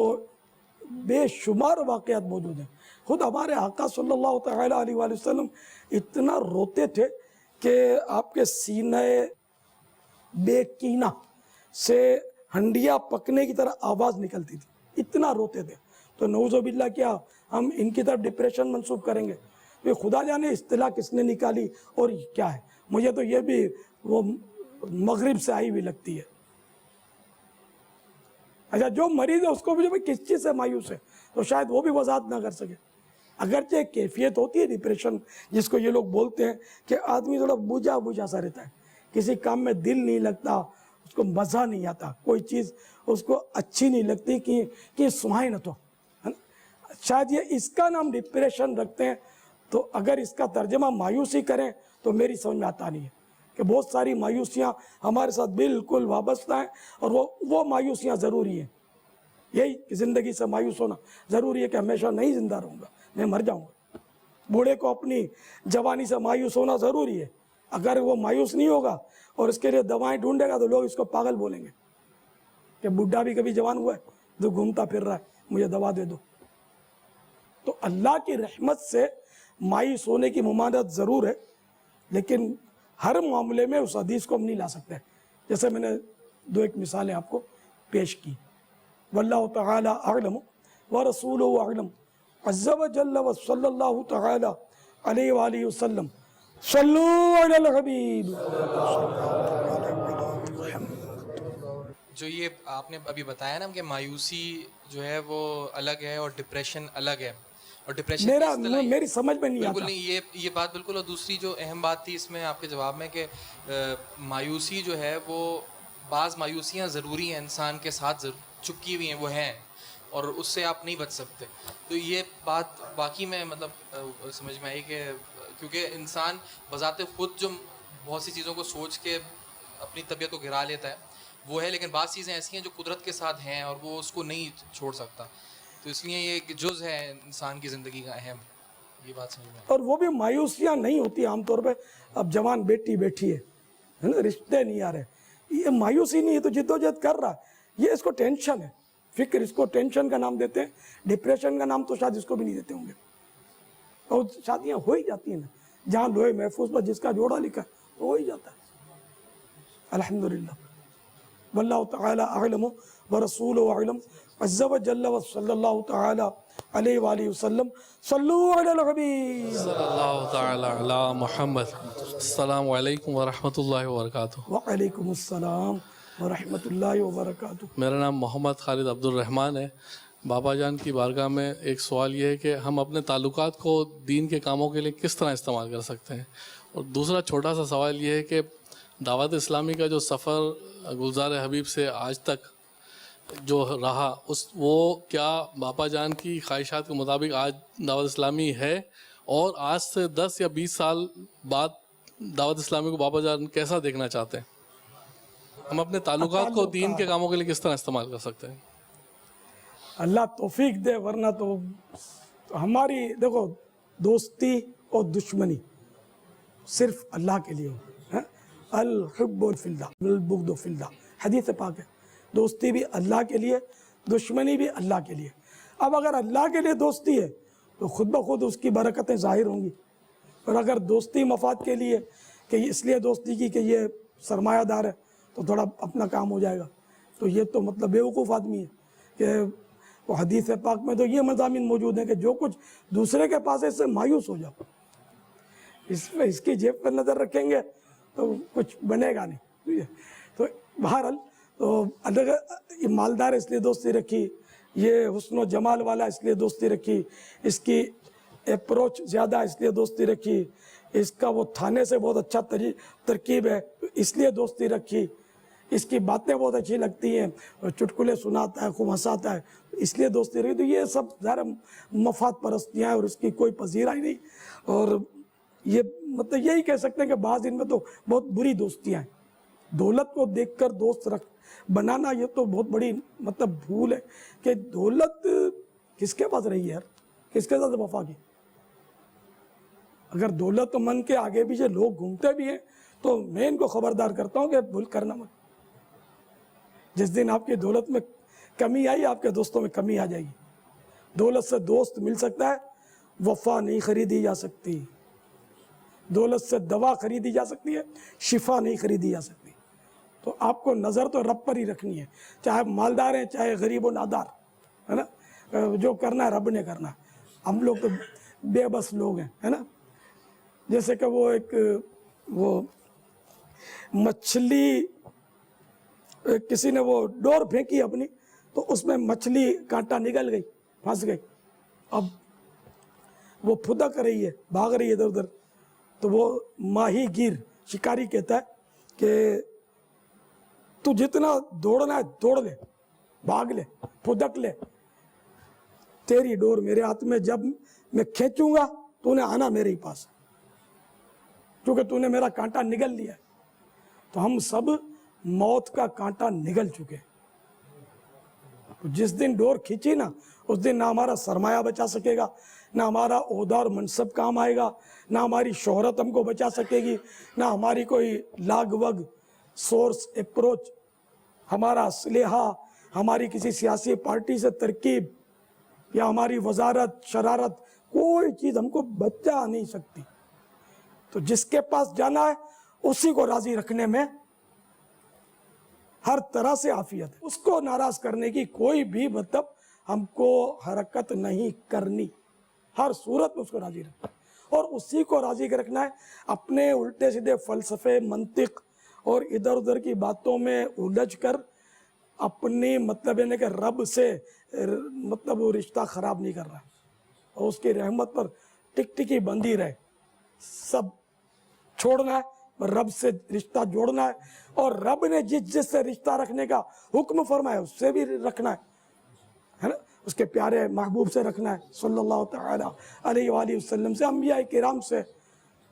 बेशुमार वाक़यात मौजूद हैं। खुद हमारे आका सल्लल्लाहु तआला अलैहि वसल्लम इतना रोते थे कि आपके सीने बेकीना से हंडिया पकने की तरह आवाज़ निकलती थी, इतना रोते थे। तो नऊज़ुबिल्लाह क्या हम इनकी तरफ डिप्रेशन मंसूब करेंगे? ये खुदा जाने इस्तिलाह किसने निकाली और क्या है। मुझे तो ये भी वो मगरिब से आई हुई लगती है। अच्छा, जो मरीज़ है उसको भी जो किस चीज़ से मायूस है तो शायद वो भी वजाहत ना कर सके। अगरचे कैफियत होती है डिप्रेशन जिसको ये लोग बोलते हैं कि आदमी थोड़ा बुझा सा रहता है, किसी काम में दिल नहीं लगता, उसको मज़ा नहीं आता, कोई चीज़ उसको अच्छी नहीं लगती कि सुहाई न तो, है ना। शायद ये इसका नाम डिप्रेशन रखते हैं। तो अगर इसका तर्जमा मायूसी करें तो मेरी समझ में आता नहीं है कि बहुत सारी मायूसियाँ हमारे साथ बिल्कुल वाबस्ता हैं और वो मायूसियाँ ज़रूरी हैं। यही कि ज़िंदगी से मायूस होना ज़रूरी है कि हमेशा नहीं ज़िंदा रहूँगा, मैं मर जाऊँगा। बूढ़े को अपनी जवानी से मायूस होना ज़रूरी है। अगर वो मायूस नहीं होगा और इसके लिए दवाएं ढूंढेगा तो लोग इसको पागल बोलेंगे कि बुढ़ा भी कभी जवान हुआ है जो घूमता फिर रहा है, मुझे दवा दे दो। तो अल्लाह की रहमत से मायूस होने की मुमानत ज़रूर है, लेकिन हर मामले में उस हदीस को हम नहीं ला सकते। जैसे मैंने दो एक मिसालें आपको पेश की। वल्लाहु तआला अअलम व रसूलुहु अअलम अज़्ज़ा व जल्ल व सल्लल्लाहु तआला अलैहि व आलिहि वसल्लम सल्लू अलल हबीब। जो ये आपने अभी बताया ना कि मायूसी जो है वो अलग है और डिप्रेशन अलग है, और डिप्रेशन मेरी समझ में नहीं आता। बिल्कुल नहीं, ये बात बिल्कुल। और दूसरी जो अहम बात थी इसमें आपके जवाब में कि मायूसी जो है वो बाज़ मायूसियाँ ज़रूरी हैं, इंसान के साथ चुपकी हुई हैं, वो हैं और उससे आप नहीं बच सकते। तो ये बात वाकई में मतलब समझ में आई कि क्योंकि इंसान बज़ाते ख़ुद जो बहुत सी चीज़ों को सोच के अपनी तबीयत को गिरा लेता है वो है, लेकिन बाज़ चीज़ें ऐसी हैं जो कुदरत के साथ हैं और वो उसको नहीं छोड़ सकता। तो इसलिए ये एक जुज़ है इंसान की ज़िंदगी का अहम, ये बात समझ में। और वो भी मायूसियाँ नहीं होती आमतौर पे। अब जवान बेटी बैठी है ना, रिश्ते नहीं आ रहे, ये मायूसी नहीं है तो जिद्दोजहद कर रहा है, ये इसको टेंशन है, फिक्र। इसको टेंशन का नाम देते हैं, डिप्रेशन का नाम तो शायद इसको भी नहीं देते होंगे। और शादियाँ हो ही जाती हैं ना, जहाँ लोहे महफूज पर जिसका जोड़ा लिखा तो हो ही जाता है। अल्हम्दुलिल्लाह। वल्लाहु तआला अअलम व रसूलुहु अअलम अज़्ज़ा व जल्ल व सल्लल्लाहु तआला अलैहि व आलिहि वसल्लम सल्लू अलल हबीब सल्लल्लाहु तआला अला मुहम्मद। अस्सलामु अलैकुम व रहमतुल्लाहि व बरकातुहू। व अलैकुम अस्सलाम व रहमतुल्लाहि व बरकातुहू। मेरा नाम मोहम्मद खालिद अब्दुल रहमान है। बाबा जान की बारगाह में एक सवाल ये है कि हम अपने ताल्लुकात को दीन के कामों के लिए किस तरह इस्तेमाल कर सकते हैं। और दूसरा छोटा सा सवाल ये है कि دعوت اسلامی کا جو سفر گلزار حبیب سے آج تک جو رہا وہ کیا باپا جان کی خواہشات کے مطابق آج دعوت اسلامی ہے، اور آج سے 10 یا 20 سال بعد دعوت اسلامی کو باپا جان کیسا دیکھنا چاہتے ہیں؟ ہم اپنے تعلقات کو دین کے کاموں کے لیے کس طرح استعمال کر سکتے ہیں؟ اللہ توفیق دے، ورنہ تو ہماری دیکھو دوستی اور دشمنی صرف اللہ کے لیے ہو، الحب فی اللہ والبغض فی اللہ، حدیث پاک ہے۔ دوستی بھی اللہ کے لیے، دشمنی بھی اللہ کے لیے۔ اب اگر اللہ کے لیے دوستی ہے تو خود بخود اس کی برکتیں ظاہر ہوں گی، اور اگر دوستی مفاد کے لیے کہ اس لیے دوستی کی کہ یہ سرمایہ دار ہے تو تھوڑا اپنا کام ہو جائے گا، تو یہ تو مطلب بیوقوف آدمی ہے کہ وہ حدیث پاک میں تو یہ مضامین موجود ہیں کہ جو کچھ دوسرے کے پاس ہے اس سے مایوس ہو جاؤ، اس کی جیب پر نظر رکھیں گے تو کچھ بنے گا نہیں۔ تو بہرحال تو الگ مالدار اس لیے دوستی رکھی، یہ حسن و جمال والا اس لیے دوستی رکھی، اس کی اپروچ زیادہ اس لیے دوستی رکھی، اس کا وہ تھانے سے بہت اچھا ترکیب ہے اس لیے دوستی رکھی، اس کی باتیں بہت اچھی لگتی ہیں، چٹکلے سناتا ہے، خوب ہنساتا ہے اس لیے دوستی رکھی۔ تو یہ سب ظاہر مفاد پرستیاں ہیں اور اس کی کوئی پذیرائی نہیں، اور یہ مطلب یہی کہہ سکتے ہیں کہ بعض ان میں تو بہت بری دوستیاں ہیں۔ دولت کو دیکھ کر دوست بنانا یہ تو بہت بڑی مطلب بھول ہے کہ دولت کس کے پاس رہی ہے یار، کس کے ساتھ وفا کی؟ اگر دولت من کے آگے پیچھے لوگ گھومتے بھی ہیں تو میں ان کو خبردار کرتا ہوں کہ بھول کرنا مت۔ جس دن آپ کی دولت میں کمی آئی آپ کے دوستوں میں کمی آ جائے گی۔ دولت سے دوست مل سکتا ہے، وفا نہیں خریدی جا سکتی۔ دولت سے دوا خریدی جا سکتی ہے، شفا نہیں خریدی جا سکتی۔ تو آپ کو نظر تو رب پر ہی رکھنی ہے، چاہے مالدار ہیں چاہے غریب و نادار، ہے نا، جو کرنا ہے رب نے کرنا ہے۔ ہم لوگ تو بے بس لوگ ہیں، ہے نا۔ جیسے کہ وہ مچھلی، کسی نے وہ ڈور پھینکی اپنی تو اس میں مچھلی کانٹا نکل گئی، پھنس گئی، اب وہ پھدک رہی ہے، بھاگ رہی ہے ادھر ادھر، تو وہ ماہی گیر شکاری کہتا ہے کہ تو جتنا دوڑنا ہے دوڑ لے، بھاگ لے، پھدک لے، تیری ڈور میرے ہاتھ میں، جب میں کھینچوں گا تو نے آنا میرے ہی پاس، کیونکہ تو نے میرا کانٹا نگل لیا ہے۔ تو ہم سب موت کا کانٹا نگل چکے، جس دن ڈور کھینچی نا اس دن نہ ہمارا سرمایہ بچا سکے گا، نہ ہمارا عہدہ اور منصب کام آئے گا، نہ ہماری شہرت ہم کو بچا سکے گی، نہ ہماری کوئی لاگ وگ سورس اپروچ، ہمارا اسلحہ، ہماری کسی سیاسی پارٹی سے ترکیب یا ہماری وزارت شرارت، کوئی چیز ہم کو بچا نہیں سکتی۔ تو جس کے پاس جانا ہے اسی کو راضی رکھنے میں ہر طرح سے عافیت ہے، اس کو ناراض کرنے کی کوئی بھی مطلب ہم کو حرکت نہیں کرنی، ہر صورت میں اس کو راضی رکھنا، اور اسی کو راضی رکھنا ہے۔ اپنے الٹے سیدھے فلسفے، منطق اور ادھر ادھر کی باتوں میں الجھ کر اپنی مطلب کہ رب سے مطلب وہ رشتہ خراب نہیں کر رہا، اور اس کی رحمت پر ٹک ٹکی بندی رہے، سب چھوڑنا ہے، رب سے رشتہ جوڑنا ہے، اور رب نے جس سے رشتہ رکھنے کا حکم فرمایا اس سے بھی رکھنا ہے نا، اس کے پیارے محبوب سے رکھنا ہے صلی اللہ تعالی علیہ وآلہ وسلم سے، انبیاء کرام سے،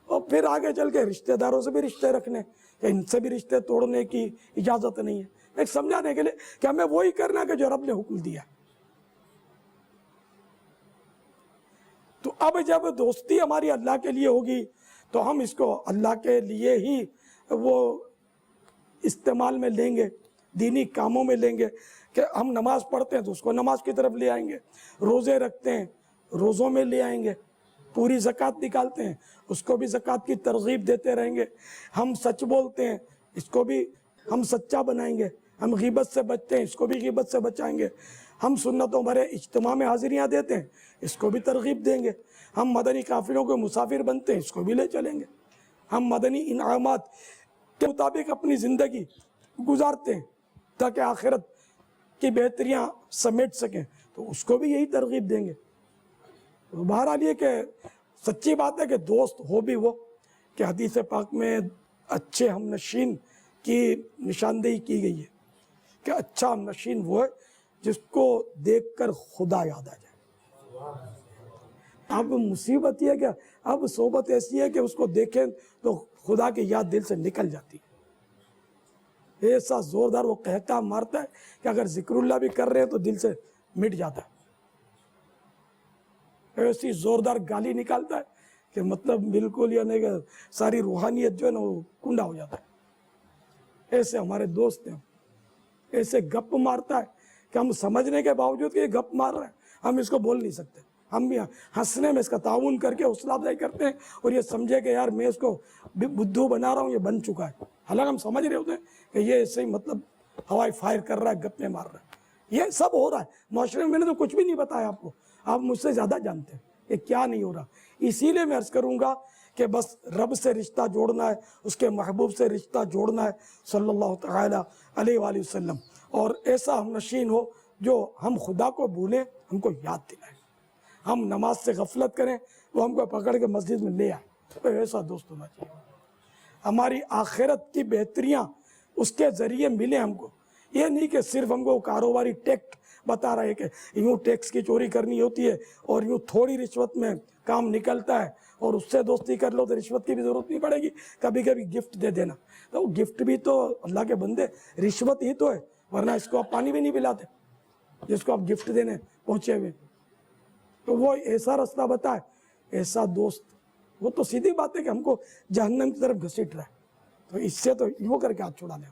اور پھر آگے چل کے رشتہ داروں سے بھی رشتے رکھنے، کہ ان سے بھی رشتے توڑنے کی اجازت نہیں ہے، ایک سمجھانے کے لیے کہ ہمیں وہی کرنا ہے کہ جو رب نے حکم دیا۔ تو اب جب دوستی ہماری اللہ کے لیے ہوگی تو ہم اس کو اللہ کے لیے ہی وہ استعمال میں لیں گے، دینی کاموں میں لیں گے، کہ ہم نماز پڑھتے ہیں تو اس کو نماز کی طرف لے آئیں گے، روزے رکھتے ہیں روزوں میں لے آئیں گے، پوری زکوٰۃ نکالتے ہیں اس کو بھی زکوٰۃ کی ترغیب دیتے رہیں گے، ہم سچ بولتے ہیں اس کو بھی ہم سچا بنائیں گے، ہم غیبت سے بچتے ہیں اس کو بھی غیبت سے بچائیں گے، ہم سنتوں بھرے اجتماع میں حاضریاں دیتے ہیں اس کو بھی ترغیب دیں گے، ہم مدنی قافلوں کے مسافر بنتے ہیں اس کو بھی لے چلیں گے، ہم مدنی انعامات کے مطابق اپنی زندگی گزارتے ہیں تاکہ آخرت کی بہتریاں سمیٹ سکیں تو اس کو بھی یہی ترغیب دیں گے۔ بہرحال یہ کہ سچی بات ہے کہ دوست ہو بھی وہ کہ حدیث پاک میں अच्छे हम नशीन की निशानदेही की गई है कि अच्छा हम नशीन वो है जिसको देखकर खुदा याद आ जाए। अब मुसीबत ये है कि अब सोबत ऐसी है कि उसको देखें तो खुदा की याद दिल से निकल जाती है। ऐसा जोरदार वो कहता मारता है कि अगर जिक्रुल्लाह भी कर रहे हैं तो दिल से मिट जाता है। ऐसी जोरदार गाली निकालता है कि मतलब बिल्कुल यानी कि सारी रूहानियत जो है ना वो कुंडा हो जाता है। ऐसे हमारे दोस्त हैं, ऐसे गप मारता है कि हम समझने के बावजूद कि ये गप मार रहा है हम इसको बोल नहीं सकते। हम भी हंसने में इसका ताउन करके हौसला अफजाई करते हैं और ये समझे कि यार मैं इसको बुद्धू बना रहा हूँ, ये बन चुका है। हालांकि हम समझ रहे होते हैं कि ये ऐसे ही मतलब हवाई फायर कर रहा है, गप्पे मार रहा है। ये सब हो रहा है माशरे में। मैंने तो कुछ भी नहीं बताया आपको, आप मुझसे ज़्यादा जानते हैं ये क्या नहीं हो रहा। इसीलिए मैं अर्ज़ करूँगा कि बस रब से रिश्ता जोड़ना है, उसके महबूब से रिश्ता जोड़ना है सल्लल्लाहु तआला अलैहि वसल्लम, और ऐसा हम नशीन हो जो हम खुदा को भूलें, हमको याद दिलाए। हम नमाज से गफलत करें, वो हमको पकड़ के मस्जिद में ले आए। तो ऐसा दोस्त होना चाहिए। हमारी आखिरत की बेहतरियाँ उसके ज़रिए मिले हमको। ये नहीं कि सिर्फ हमको कारोबारी टैक्ट बता रहा है कि यूँ टैक्स की चोरी करनी होती है और यूँ थोड़ी रिश्वत में काम निकलता है और उससे दोस्ती कर लो तो रिश्वत की भी ज़रूरत नहीं पड़ेगी, कभी कभी गिफ्ट दे देना। तो वो गिफ्ट भी तो अल्लाह के बंदे रिश्वत ही तो है, वरना इसको आप पानी भी नहीं पिलाते जिसको आप गिफ्ट देने पहुँचे हुए। तो वो ऐसा रास्ता बताए, ऐसा दोस्त, वो तो सीधी बात है कि हमको जहन्नम की तरफ घसीट रहा है। तो इससे तो यूँ करके हाथ छुड़ा दें।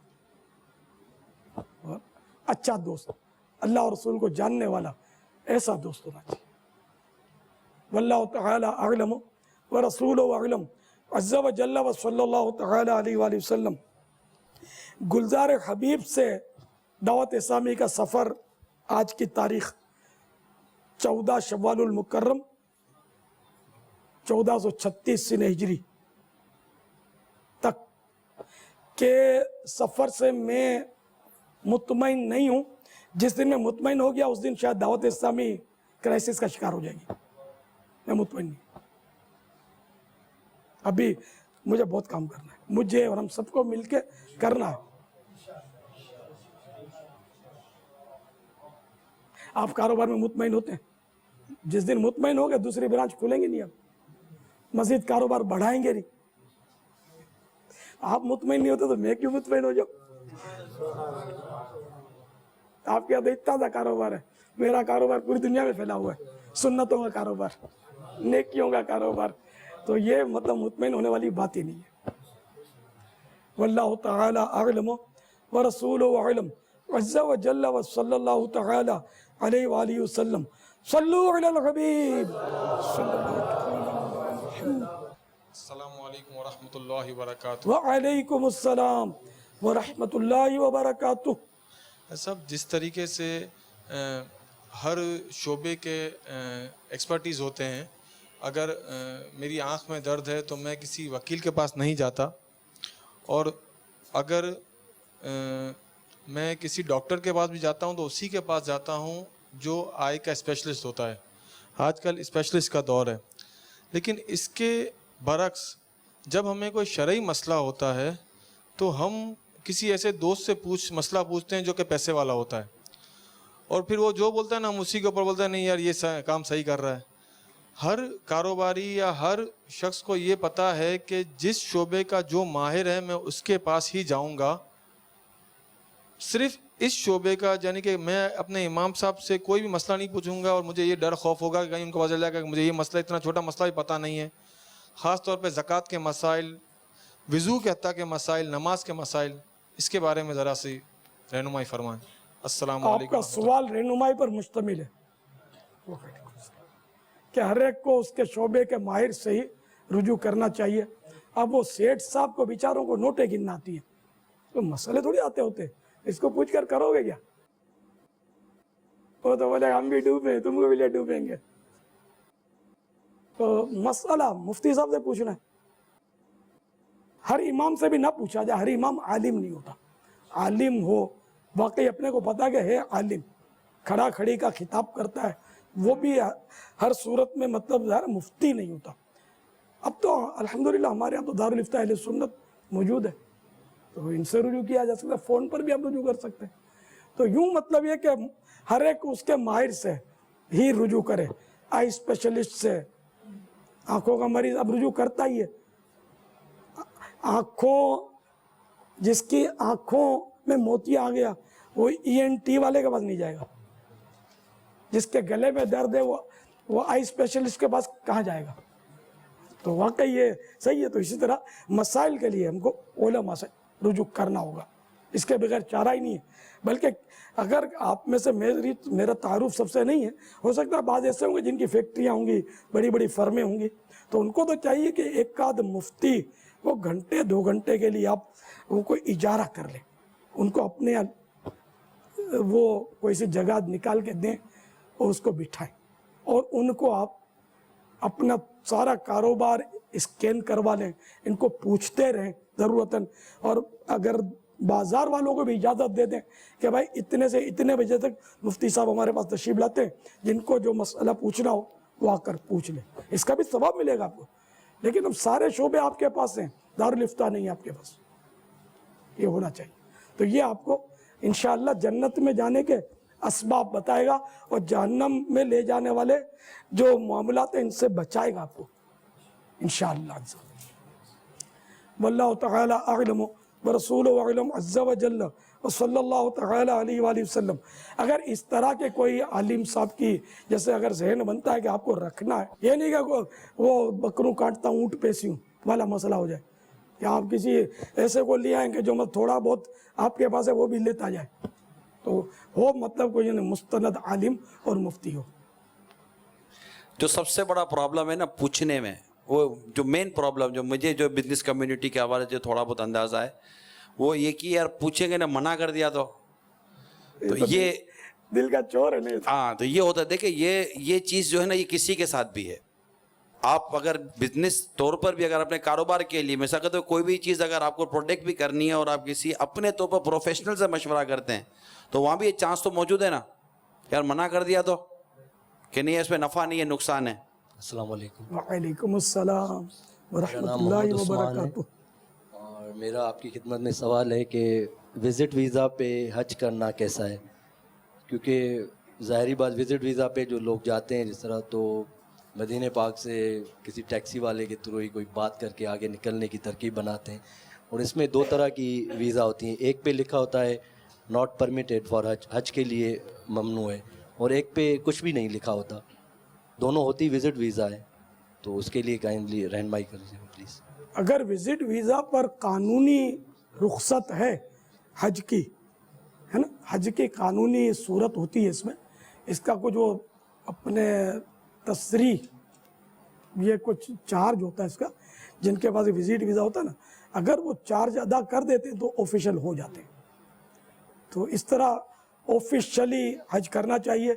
और अच्छा दोस्त, अल्लाह और रसूल को जानने वाला, ऐसा दोस्त होना चाहिए। वल्लाहु तआला अअलम व रसूलुहु अअलम अज़्ज़ा व जल्ला व सल्लल्लाहु तआला अलैहि वसल्लम। गुलजार हबीब से दावत इस्लामी का सफ़र आज की तारीख़ 14 शव्वालुल मुकर्रम 1436 सिने हिजरी तक के सफ़र से मैं मुतमईन नहीं हूँ। जिस दिन मैं मुतमईन हो गया उस दिन शायद दावत इस्लामी क्राइसिस का शिकार हो जाएगी। मैं मुतमईन नहीं, अभी मुझे बहुत काम करना है, मुझे और हम सबको मिलके करना है। आप कारोबार में मुतमईन होते हैं, जिस दिन मुतमईन हो गए दूसरी ब्रांच खुलेंगे नहीं, अब मजीद कारोबार बढ़ाएंगे नहीं। आप मुतमईन नहीं होते तो मैं क्यों मुतमईन हो जाऊं? आपके यहाँ इतना सा कारोबार है, मेरा कारोबार पूरी दुनिया में फैला हुआ है, सुन्नतों का कारोबार, नेकियों का कारोबार। तो ये मतलब मुतमईन होने वाली बात ही नहीं है। वल्लाहु तआला अअलम व रसूलुहु अअलम अज़्ज़ा व जल्ला व सल्लल्लाहु तआला अलैहि वालिहि वसल्लम। सल्लु अलल हबीब सल्लल्लाहु अस्सलामु अलैकुम व रहमतुल्लाहि व बरकातुहू। व अलैकुम अस्सलाम व रहमतुल्लाहि व बरकातुहू। सब जिस तरीके से हर शोबे के एक्सपर्टीज़ होते हैं, अगर मेरी आँख में दर्द है तो मैं किसी वकील के पास नहीं जाता, और अगर मैं किसी डॉक्टर के पास भी जाता हूँ तो उसी के पास जाता हूँ जो आई का स्पेशलिस्ट होता है। आजकल स्पेशलिस्ट का दौर है। लेकिन इसके बरक्स जब हमें कोई शरई मसला होता है तो हम किसी ऐसे दोस्त से मसला पूछते हैं जो कि पैसे वाला होता है, और फिर वो जो बोलता है ना हम उसी के ऊपर बोलते हैं नहीं यार ये काम सही कर रहा है। हर कारोबारी या हर शख्स को ये पता है कि जिस शोबे का जो माहिर है मैं उसके पास ही जाऊंगा। सिर्फ इस शोबे का, यानी कि मैं अपने इमाम साहब से कोई भी मसला नहीं पूछूंगा और मुझे ये डर खौफ होगा कि कहीं उनको पता चल जाएगा कि मुझे ये मसला, इतना छोटा मसला भी पता नहीं है। ख़ास तौर पे ज़कात के मसाइल, वज़ू के हत्ता के मसाइल, नमाज के मसाइल, इसके बारे में ज़रा सी रहनुमाई फरमाएं। अस्सलाम वालेकुम। आपका सवाल रहनुमाई पर मुश्तमिल है कि हर एक को उसके शोबे के माहिर से ही रुजू करना चाहिए। अब वो सेठ साहब को बेचारों को नोटें गिनना आती है, तो मसले थोड़ी आते होते, इसको पूछ कर करोगे क्या? वो तो बोले हम भी डूबे, तुमको भी ले डूबेंगे। तो मसला मुफ्ती साहब से पूछना है, हर इमाम से भी ना पूछा जाए। हर इमाम आलिम नहीं होता। आलिम हो, वाकई अपने को पता कि है आलिम, खड़ा खड़ी का खिताब करता है, वो भी हर सूरत में मतलब मुफ्ती नहीं होता। अब तो अल्हम्दुलिल्लाह हमारे यहाँ तो दारुल इफ्ता अहले सुन्नत موجود ہے تو ان سے رجوع کیا جا سکتا ہے, فون پر بھی آپ رجوع کر سکتے ہیں. تو یوں مطلب یہ کہ ہر ایک اس کے ماہر سے ہی رجوع کرے, آئی اسپیشلسٹ سے. آنکھوں کا مریض اب رجوع کرتا ہی ہے, آنکھوں جس کی آنکھوں میں موتیا آ گیا وہ ENT والے کے پاس نہیں جائے گا, جس کے گلے میں درد ہے وہ آئی اسپیشلسٹ کے پاس کہاں جائے گا. تو واقعی یہ صحیح ہے. تو اسی طرح مسائل کے لیے ہم کو علماء سے رجوع کرنا ہوگا, اس کے بغیر چارہ ہی نہیں ہے. بلکہ اگر آپ میں سے میرا تعارف سب سے نہیں ہے, ہو سکتا ہے بعض ایسے ہوں گے جن کی فیکٹریاں ہوں گی, بڑی بڑی فرمیں ہوں گی, تو ان کو تو چاہیے کہ ایک آدھ مفتی وہ گھنٹے 2 گھنٹے کے لیے آپ ان کو اجارہ کر لیں, ان کو اپنے وہ کوئی سی جگہ نکال کے دیں اور اس کو بٹھائیں, اور ان کو آپ اپنا سارا کاروبار اسکین کروا لیں, ان کو پوچھتے رہیں ضرورتاً. اور اگر بازار والوں کو بھی اجازت دے دیں کہ بھائی اتنے سے اتنے بجے تک مفتی صاحب ہمارے پاس تشریف لاتے ہیں, جن کو جو مسئلہ پوچھنا ہو وہ آ کر پوچھ لیں, اس کا بھی ثواب ملے گا آپ کو. لیکن اب سارے شعبے آپ کے پاس ہیں, دارالفتہ نہیں ہے آپ کے پاس, یہ ہونا چاہیے. تو یہ آپ کو انشاءاللہ جنت میں جانے کے اسباب بتائے گا, اور جہنم میں لے جانے والے جو معاملات ہیں ان سے بچائے گا آپ کو انشاءاللہ. واللہ تعالی اعلم ورسولہ اعلم عز وجل وصلی اللہ تعالی علیہ وآلہ وسلم. اگر اس طرح کے کوئی عالم صاحب کی جیسے اگر ذہن بنتا ہے کہ آپ کو رکھنا ہے, یہ نہیں کہ وہ بکروں کاٹتا ہوں اونٹ پیسی ہوں والا مسئلہ ہو جائے, کہ آپ کسی ایسے کو لے آئیں کہ جو تھوڑا بہت آپ کے پاس ہے وہ بھی لیتا جائے, تو ہو مطلب کوئی مستند عالم اور مفتی ہو. جو سب سے بڑا پرابلم ہے نا پوچھنے میں, وہ جو مین پرابلم جو مجھے جو بزنس کمیونٹی کے حوالے سے تھوڑا بہت اندازہ ہے وہ یہ کہ یار پوچھیں گے نا, منع کر دیا تو یہ دل کا چور ہے. نہیں ہاں, تو یہ ہوتا ہے. دیکھیں یہ چیز جو ہے نا یہ کسی کے ساتھ بھی ہے. آپ اگر بزنس طور پر بھی اگر اپنے کاروبار کے لیے میں کہتا ہوں کوئی بھی چیز اگر آپ کو پروڈکٹ بھی کرنی ہے اور آپ کسی اپنے طور پر پروفیشنل سے مشورہ کرتے ہیں تو وہاں بھی یہ چانس تو موجود ہے نا, یار منع کر دیا تو کہ نہیں اس میں نفع نہیں ہے نقصان ہے. السلام علیکم. وعلیکم السلام ورحمۃ نام اللہ محمد عثمان ہے. وبرکاتہ. اور میرا آپ کی خدمت میں سوال ہے کہ وزٹ ویزا پہ حج کرنا کیسا ہے؟ کیونکہ ظاہری بات وزٹ ویزا پہ جو لوگ جاتے ہیں جس طرح تو مدینہ پاک سے کسی ٹیکسی والے کے تھرو ہی کوئی بات کر کے آگے نکلنے کی ترکیب بناتے ہیں, اور اس میں 2 طرح کی ویزا ہوتی ہیں. ایک پہ لکھا ہوتا ہے ناٹ پرمیٹیڈ فار حج, حج کے لیے ممنوع ہے, اور ایک پہ کچھ بھی نہیں لکھا ہوتا. دونوں ہوتی وزٹ ویزا ہے, تو اس کے لیے کائنڈلی رہنمائی کر دیجیے پلیز. اگر وزٹ ویزا پر قانونی رخصت ہے حج کی, ہے نا, حج کی قانونی صورت ہوتی ہے, اس میں اس کا کچھ وہ اپنے تصریح یہ کچھ چارج ہوتا ہے اس کا, جن کے پاس وزٹ ویزا ہوتا ہے نا, اگر وہ چارج ادا کر دیتے ہیں تو آفیشل ہو جاتے ہیں. تو اس طرح آفیشلی حج کرنا چاہیے,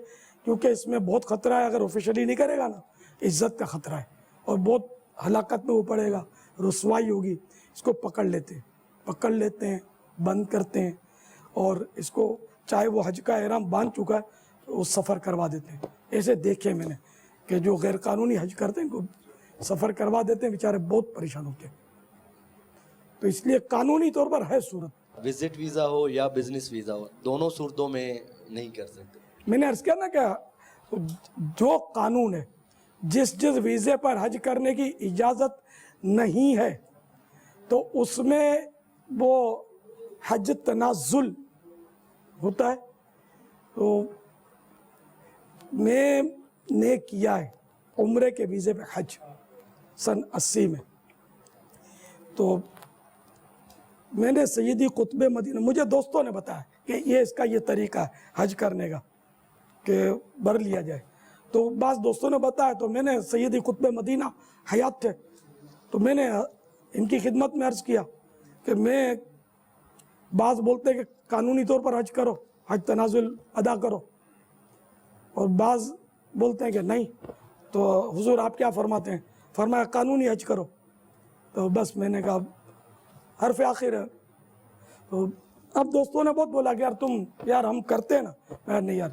کیونکہ اس میں بہت خطرہ ہے. اگر آفیشلی نہیں کرے گا نا عزت کا خطرہ ہے, اور بہت ہلاکت میں وہ پڑے گا, رسوائی ہوگی. اس کو پکڑ لیتے ہیں بند کرتے ہیں, اور اس کو چاہے وہ حج کا احرام باندھ چکا ہے وہ سفر کروا دیتے ہیں. ایسے دیکھے میں نے کہ جو غیر قانونی حج کرتے ہیں کو سفر کروا دیتے ہیں, بیچارے بہت پریشان ہوتے ہیں. تو اس لیے قانونی طور پر ہے صورت. وزٹ ویزا ہو یا بزنس ویزا ہو, دونوں صورتوں میں نہیں کر سکتے. میں نے عرض کیا نا کہ جو قانون ہے, جس ویزے پر حج کرنے کی اجازت نہیں ہے تو اس میں وہ حج تنازل ہوتا ہے. تو میں نے کیا ہے عمرے کے ویزے پہ حج سن 80 میں, تو میں نے سیدی قطب مدینہ, مجھے دوستوں نے بتایا کہ یہ اس کا یہ طریقہ ہے حج کرنے کا کہ بھر لیا جائے. تو بعض دوستوں نے بتایا, تو میں نے سیدی قطب مدینہ حیات تھے, تو میں نے ان کی خدمت میں عرض کیا کہ میں, بعض بولتے ہیں کہ قانونی طور پر حج کرو, حج تنازل ادا کرو, اور بعض بولتے ہیں کہ نہیں. تو حضور آپ کیا فرماتے ہیں؟ فرمایا قانونی حج کرو. تو بس میں نے کہا حرف آخر ہے. تو اب دوستوں نے بہت بولا کہ یار ہم کرتے ہیں نا, میں نہیں یار,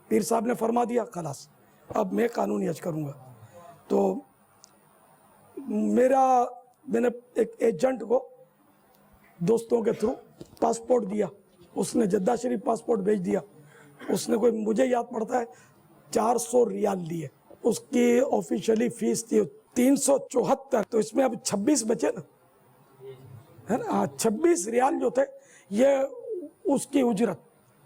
پیر صاحب نے فرما دیا خلاص, اب میں قانونی حج کروں گا. تو میں نے ایک ایجنٹ کو दोस्तों के थ्रू पासपोर्ट दिया, उसने जद्दा शरीफ पासपोर्ट भेज दिया, उसने कोई मुझे याद पड़ता है 400 रियाल लिए, उसकी ऑफिशियली फीस थी 374, तो इसमें अब 26 बचे ना, है ना, 26 रियाल जो थे ये उसकी उजरत,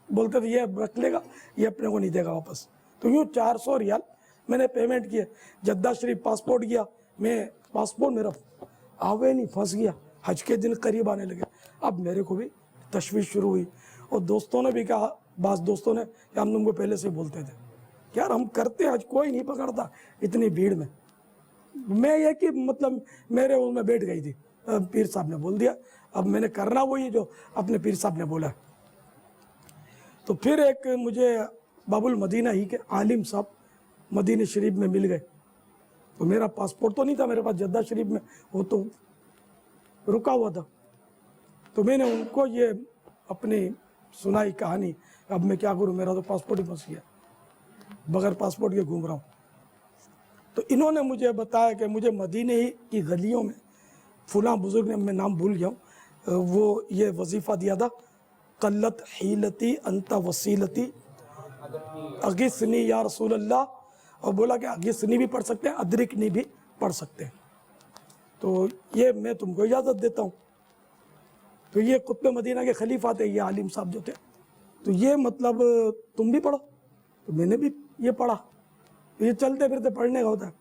बोलते थे ये रख लेगा, ये अपने को नहीं देगा वापस। तो यूँ 400 रियाल मैंने पेमेंट किए, जद्दा शरीफ पासपोर्ट गया, मैं पासपोर्ट मेरा आवे नहीं, फंस गया, हज के दिन करीब आने लगे। अब मेरे को भी तशवीश शुरू हुई, और दोस्तों ने भी कहा, बास दोस्तों ने, कि हम तुमको पहले से बोलते थे कि यार हम करते हज, कोई नहीं पकड़ता इतनी भीड़ में। मैं ये कि मतलब मेरे उसमें बैठ गई थी, पीर साहब ने बोल दिया, अब मैंने करना वही जो अपने पीर साहब ने बोला। तो फिर एक मुझे बाबुल मदीना ही के आलिम साहब मदीने शरीफ में मिल गए, तो मेरा पासपोर्ट तो नहीं था मेरे पास जद्दा शरीफ में, वो तो रुका हुआ था। तो मैंने उनको ये अपनी सुनाई कहानी, अब मैं क्या करूं, मेरा तो पासपोर्ट ही फंस गया, बगैर पासपोर्ट के घूम रहा हूँ। तो इन्होंने मुझे बताया कि मुझे मदीने ही की गलियों में फलां बुजुर्ग ने, मैं नाम भूल गया हूँ, वो ये वजीफ़ा दिया था, कल्लत हीलती अंता वसीलती अगिसनी या रसूल अल्लाह, और बोला कि अगिसनी भी पढ़ सकते हैं, अदरिकनी भी पढ़ सकते हैं, तो ये मैं तुमको इजाज़त देता हूँ। तो ये कुतुब मदीना के खलीफा थे, ये आलिम साहब जो थे, तो ये मतलब तुम भी पढ़ो, तो मैंने भी ये पढ़ा, तो ये चलते फिरते पढ़ने का होता है।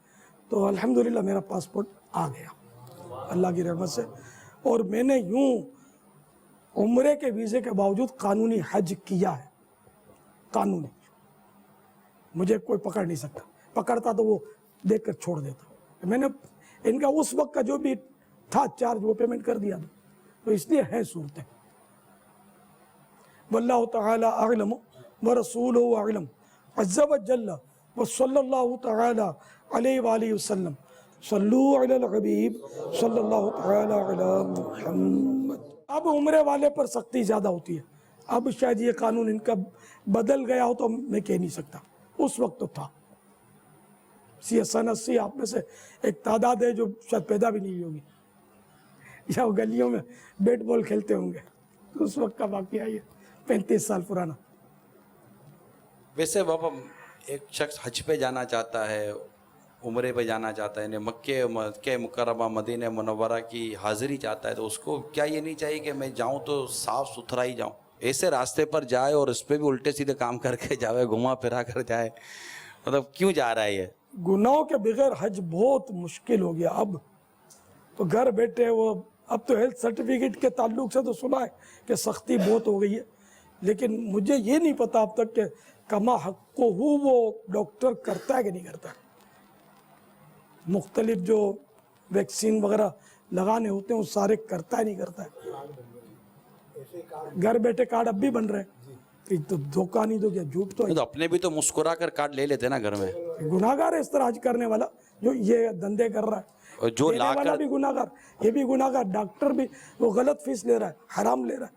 तो अल्हम्दुलिल्लाह मेरा पासपोर्ट आ गया अल्लाह की रहमत से, और मैंने यूँ उम्रे के वीज़े के बावजूद कानूनी हज किया है, कानूनी, मुझे कोई पकड़ नहीं सकता, पकड़ता तो वो देख कर छोड़ देता। मैंने इनका उस वक्त का जो भी था चार्ज वो पेमेंट कर दिया था, तो इसलिए है सूरतें। वल्लाहु तआला अअलम व रसूलुहु अअलम अज़्ज़ व जल्ल व सल्लल्लाहु तआला अलैहि व आलिहि वसल्लम सल्लू अलल हबीब सल्लल्लाहु तआला अला मुहम्मद। अब उम्रे वाले पर सख्ती ज़्यादा होती है, अब शायद ये कानून इनका बदल गया हो तो मैं कह नहीं सकता, उस वक्त तो था। सन 80 आप में से एक तादाद है जो शायद पैदा भी नहीं होगी, या वो गलियों में बैट बॉल खेलते होंगे, उस वक्त का वाक़या ये 35 साल पुराना। वैसे बाबा एक शख्स हज पे जाना चाहता है, उम्रे पे जाना चाहता है, मक्के मुकर्रमा मदीने मुनव्वरा की हाज़िरी चाहता है, तो उसको क्या ये नहीं चाहिए कि मैं जाऊं तो साफ़ सुथरा ही जाऊं, ऐसे रास्ते पर जाए और उस पर भी उल्टे सीधे काम करके जाए, घुमा फिरा कर जाए, मतलब क्यों जा रहा है ये? गुनाहों के बगैर हज बहुत मुश्किल हो गया अब तो, घर बैठे वो, अब तो हेल्थ सर्टिफिकेट के ताल्लुक से तो सुना है कि सख्ती बहुत हो गई है, लेकिन मुझे ये नहीं पता अब तक कि कमा हक को वो डॉक्टर करता है कि नहीं करता है। मुख्तलिफ जो वैक्सीन वगैरह लगाने होते हैं वो सारे करता है नहीं करता है। घर बैठे कार्ड अब भी बन रहे हैं, तो धोखा नहीं तो क्या झूठ तो है। तो अपने भी तो मुस्कुरा कर कार्ड ले लेते ना घर में। गुनाहगार है इस तरह हज करने वाला जो ये धंधे कर रहा है, और जो देने वाला भी गुनाहगार, ये भी गुनाहगार, डॉक्टर भी वो गलत फीस ले रहा है, हराम ले रहा है,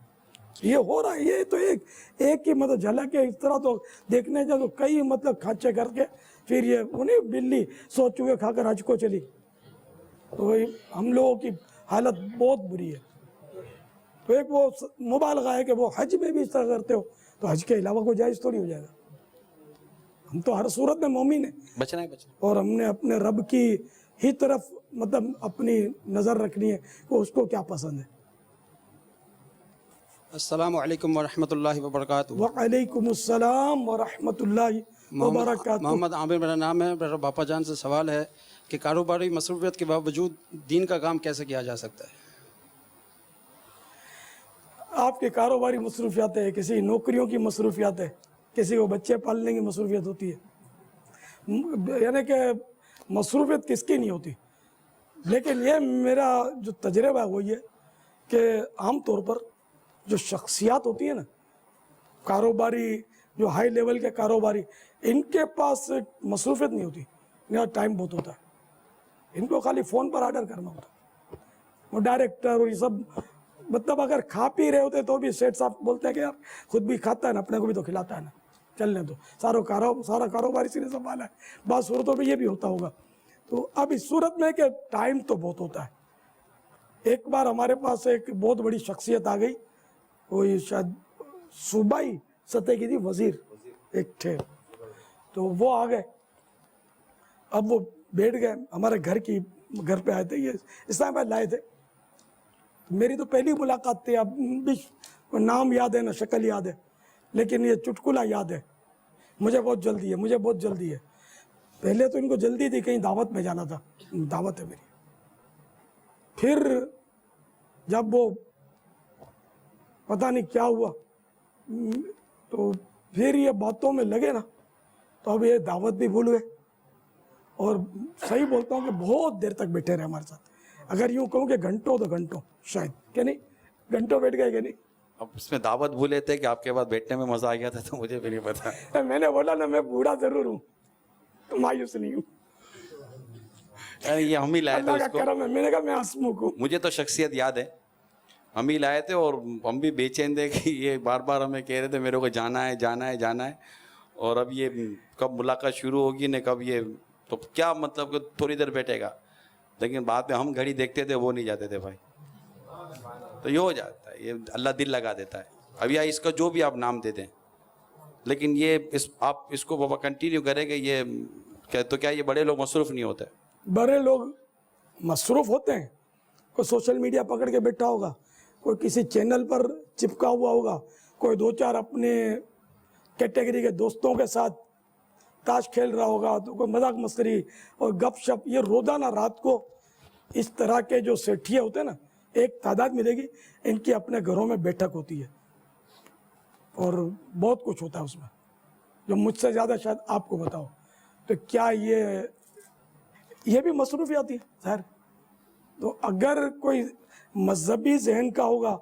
ये हो रहा है। ये तो एक ही मतलब झलक है, इस तरह तो देखने जाए तो कई मतलब खांचे करके फिर ये उन्हें बिल्ली 100 चूहे खाकर हज को चली, तो वही हम लोगों की हालत बहुत बुरी है। तो एक वो मुबालगा है कि वो हज में भी इस तरह करते हो, तो हज के अलावा कोई जायज़ थोड़ी हो जाएगा। हम तो हर सूरत में मोमिन है, बचना है, और हमने अपने रब की ही तरफ मतलब अपनी नज़र रखनी है कि उसको क्या पसंद है। अस्सलामु अलैकुम व रहमतुल्लाहि व बरकातुहू। वालेकुम अस्सलाम व रहमतुल्लाहि व बरकातुहू। मोहम्मद आमिर मेरा नाम है। मेरा बापा जान से सवाल है कि कारोबारी मसरूफियत के बावजूद दीन का काम कैसे किया जा सकता है? आपकी कारोबारी मसरूफियात है, किसी नौकरियों की मसरूफियात है, किसी को बच्चे पालने की मसरूफियत होती है, यानी कि मसरूफियत किसकी नहीं होती। लेकिन ये मेरा जो तजर्बा है वो ये कि आम तौर पर जो शख्सियात होती है ना, कारोबारी जो हाई लेवल के कारोबारी, इनके पास मसरूफियत नहीं होती, इनका टाइम बहुत होता है, इनको खाली फ़ोन पर ऑर्डर करना होता है। वो डायरेक्टर और ये सब मतलब अगर खा पी रहे होते तो भी सेठ साहब बोलते हैं कि यार खुद भी खाता है ना, अपने को भी तो खिलाता है ना, चलने दो, सारा कारोबार इसी ने संभाला है। बात सूरतों में ये भी होता होगा। तो अब इस सूरत में कि टाइम तो बहुत होता है, एक बार हमारे पास एक बहुत बड़ी शख्सियत आ गई, वो शायद सूबाई सतह की थी, वजीर एक थे, तो वो आ गए। अब वो बैठ गए, हमारे घर पे आए थे, ये इस्लामाबाद लाए थे। मेरी तो पहली मुलाकात थी, अब भी नाम याद है ना शक्ल याद है, लेकिन ये चुटकुला याद है। मुझे बहुत जल्दी है। पहले तो इनको जल्दी थी, कहीं दावत में जाना था, दावत है मेरी। फिर जब वो पता नहीं क्या हुआ, तो फिर ये बातों में लगे ना, तो अब ये दावत भी भूल गए। और सही बोलता हूँ कि बहुत देर तक बैठे रहे हमारे साथ। अगर यूँ कहूँ कि घंटों तो घंटों, शायद क्या नहीं, घंटों बैठ गए कि नहीं। अब इसमें दावत भूले थे कि आपके बाद बैठने में मजा आ गया था, तो मुझे भी नहीं पता। मैंने बोला ना, मैं बूढ़ा जरूर हूँ, मायूस नहीं हूँ। ये हम ही लाए थे अल्लाह का उसको। करम है, मैंने कहा मैं हंसमुख हूँ। मुझे तो शख्सियत याद है, हम ही लाए थे और हम भी बेचैन थे कि ये बार बार हमें कह रहे थे मेरे को जाना है। और अब ये कब मुलाकात शुरू होगी न कब ये, तो क्या मतलब कि थोड़ी देर बैठेगा, लेकिन बाद में हम घड़ी देखते थे, वो नहीं जाते थे भाई। तो ये हो जाता है, ये अल्लाह दिल लगा देता है। अब या इसका जो भी आप नाम दे दें, लेकिन ये आप इसको बाबा कंटिन्यू करेंगे, ये क्या ये बड़े लोग मसरूफ़ नहीं होते? बड़े लोग मसरूफ़ होते हैं। कोई सोशल मीडिया पकड़ के बैठा होगा, कोई किसी चैनल पर चिपका हुआ होगा, कोई 2-4 अपने कैटेगरी के दोस्तों के साथ ताश खेल रहा होगा, तो कोई मजाक मस्करी और गपशप। ये रोज़ाना रात को इस तरह के जो सेठिया होते हैं ना, एक तादाद मिलेगी, इनकी अपने घरों में बैठक होती है और बहुत कुछ होता है उसमें, जो मुझसे ज़्यादा शायद आपको बताओ। तो क्या ये भी मसरूफियात है ज़ाहिर। तो अगर कोई मजहबी जहन का होगा,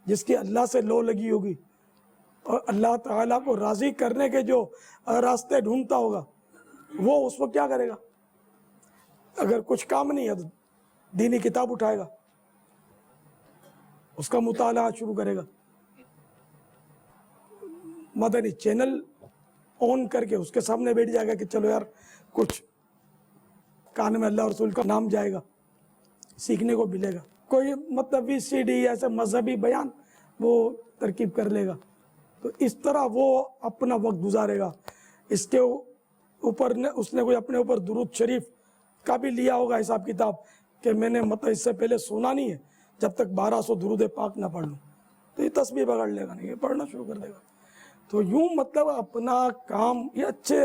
जिसकी अल्लाह से लो लगी होगी और अल्लाह ताला को राज़ी करने के जो रास्ते ढूंढता होगा, वो उस वक्त क्या करेगा? अगर कुछ काम नहीं है तो दीनी किताब उठाएगा, उसका मुताला शुरू करेगा, मदनी चैनल ऑन करके उसके सामने बैठ जाएगा कि चलो यार कुछ कान में अल्लाह रसूल का नाम जाएगा, सीखने को मिलेगा। कोई मतलब VCD ऐसे मजहबी बयान वो तरकीब कर लेगा, तो इस तरह वो अपना वक्त गुजारेगा। इसके ऊपर उसने कोई अपने ऊपर दुरूद शरीफ का भी लिया होगा हिसाब किताब कि मैंने मतलब इससे पहले सुना नहीं है जब तक 1200 दुरूद पाक ना पढ़ लूँ, तो ये तस्बीह पकड़ लेगा नहीं, ये पढ़ना शुरू कर देगा। तो यूँ मतलब अपना काम ये अच्छे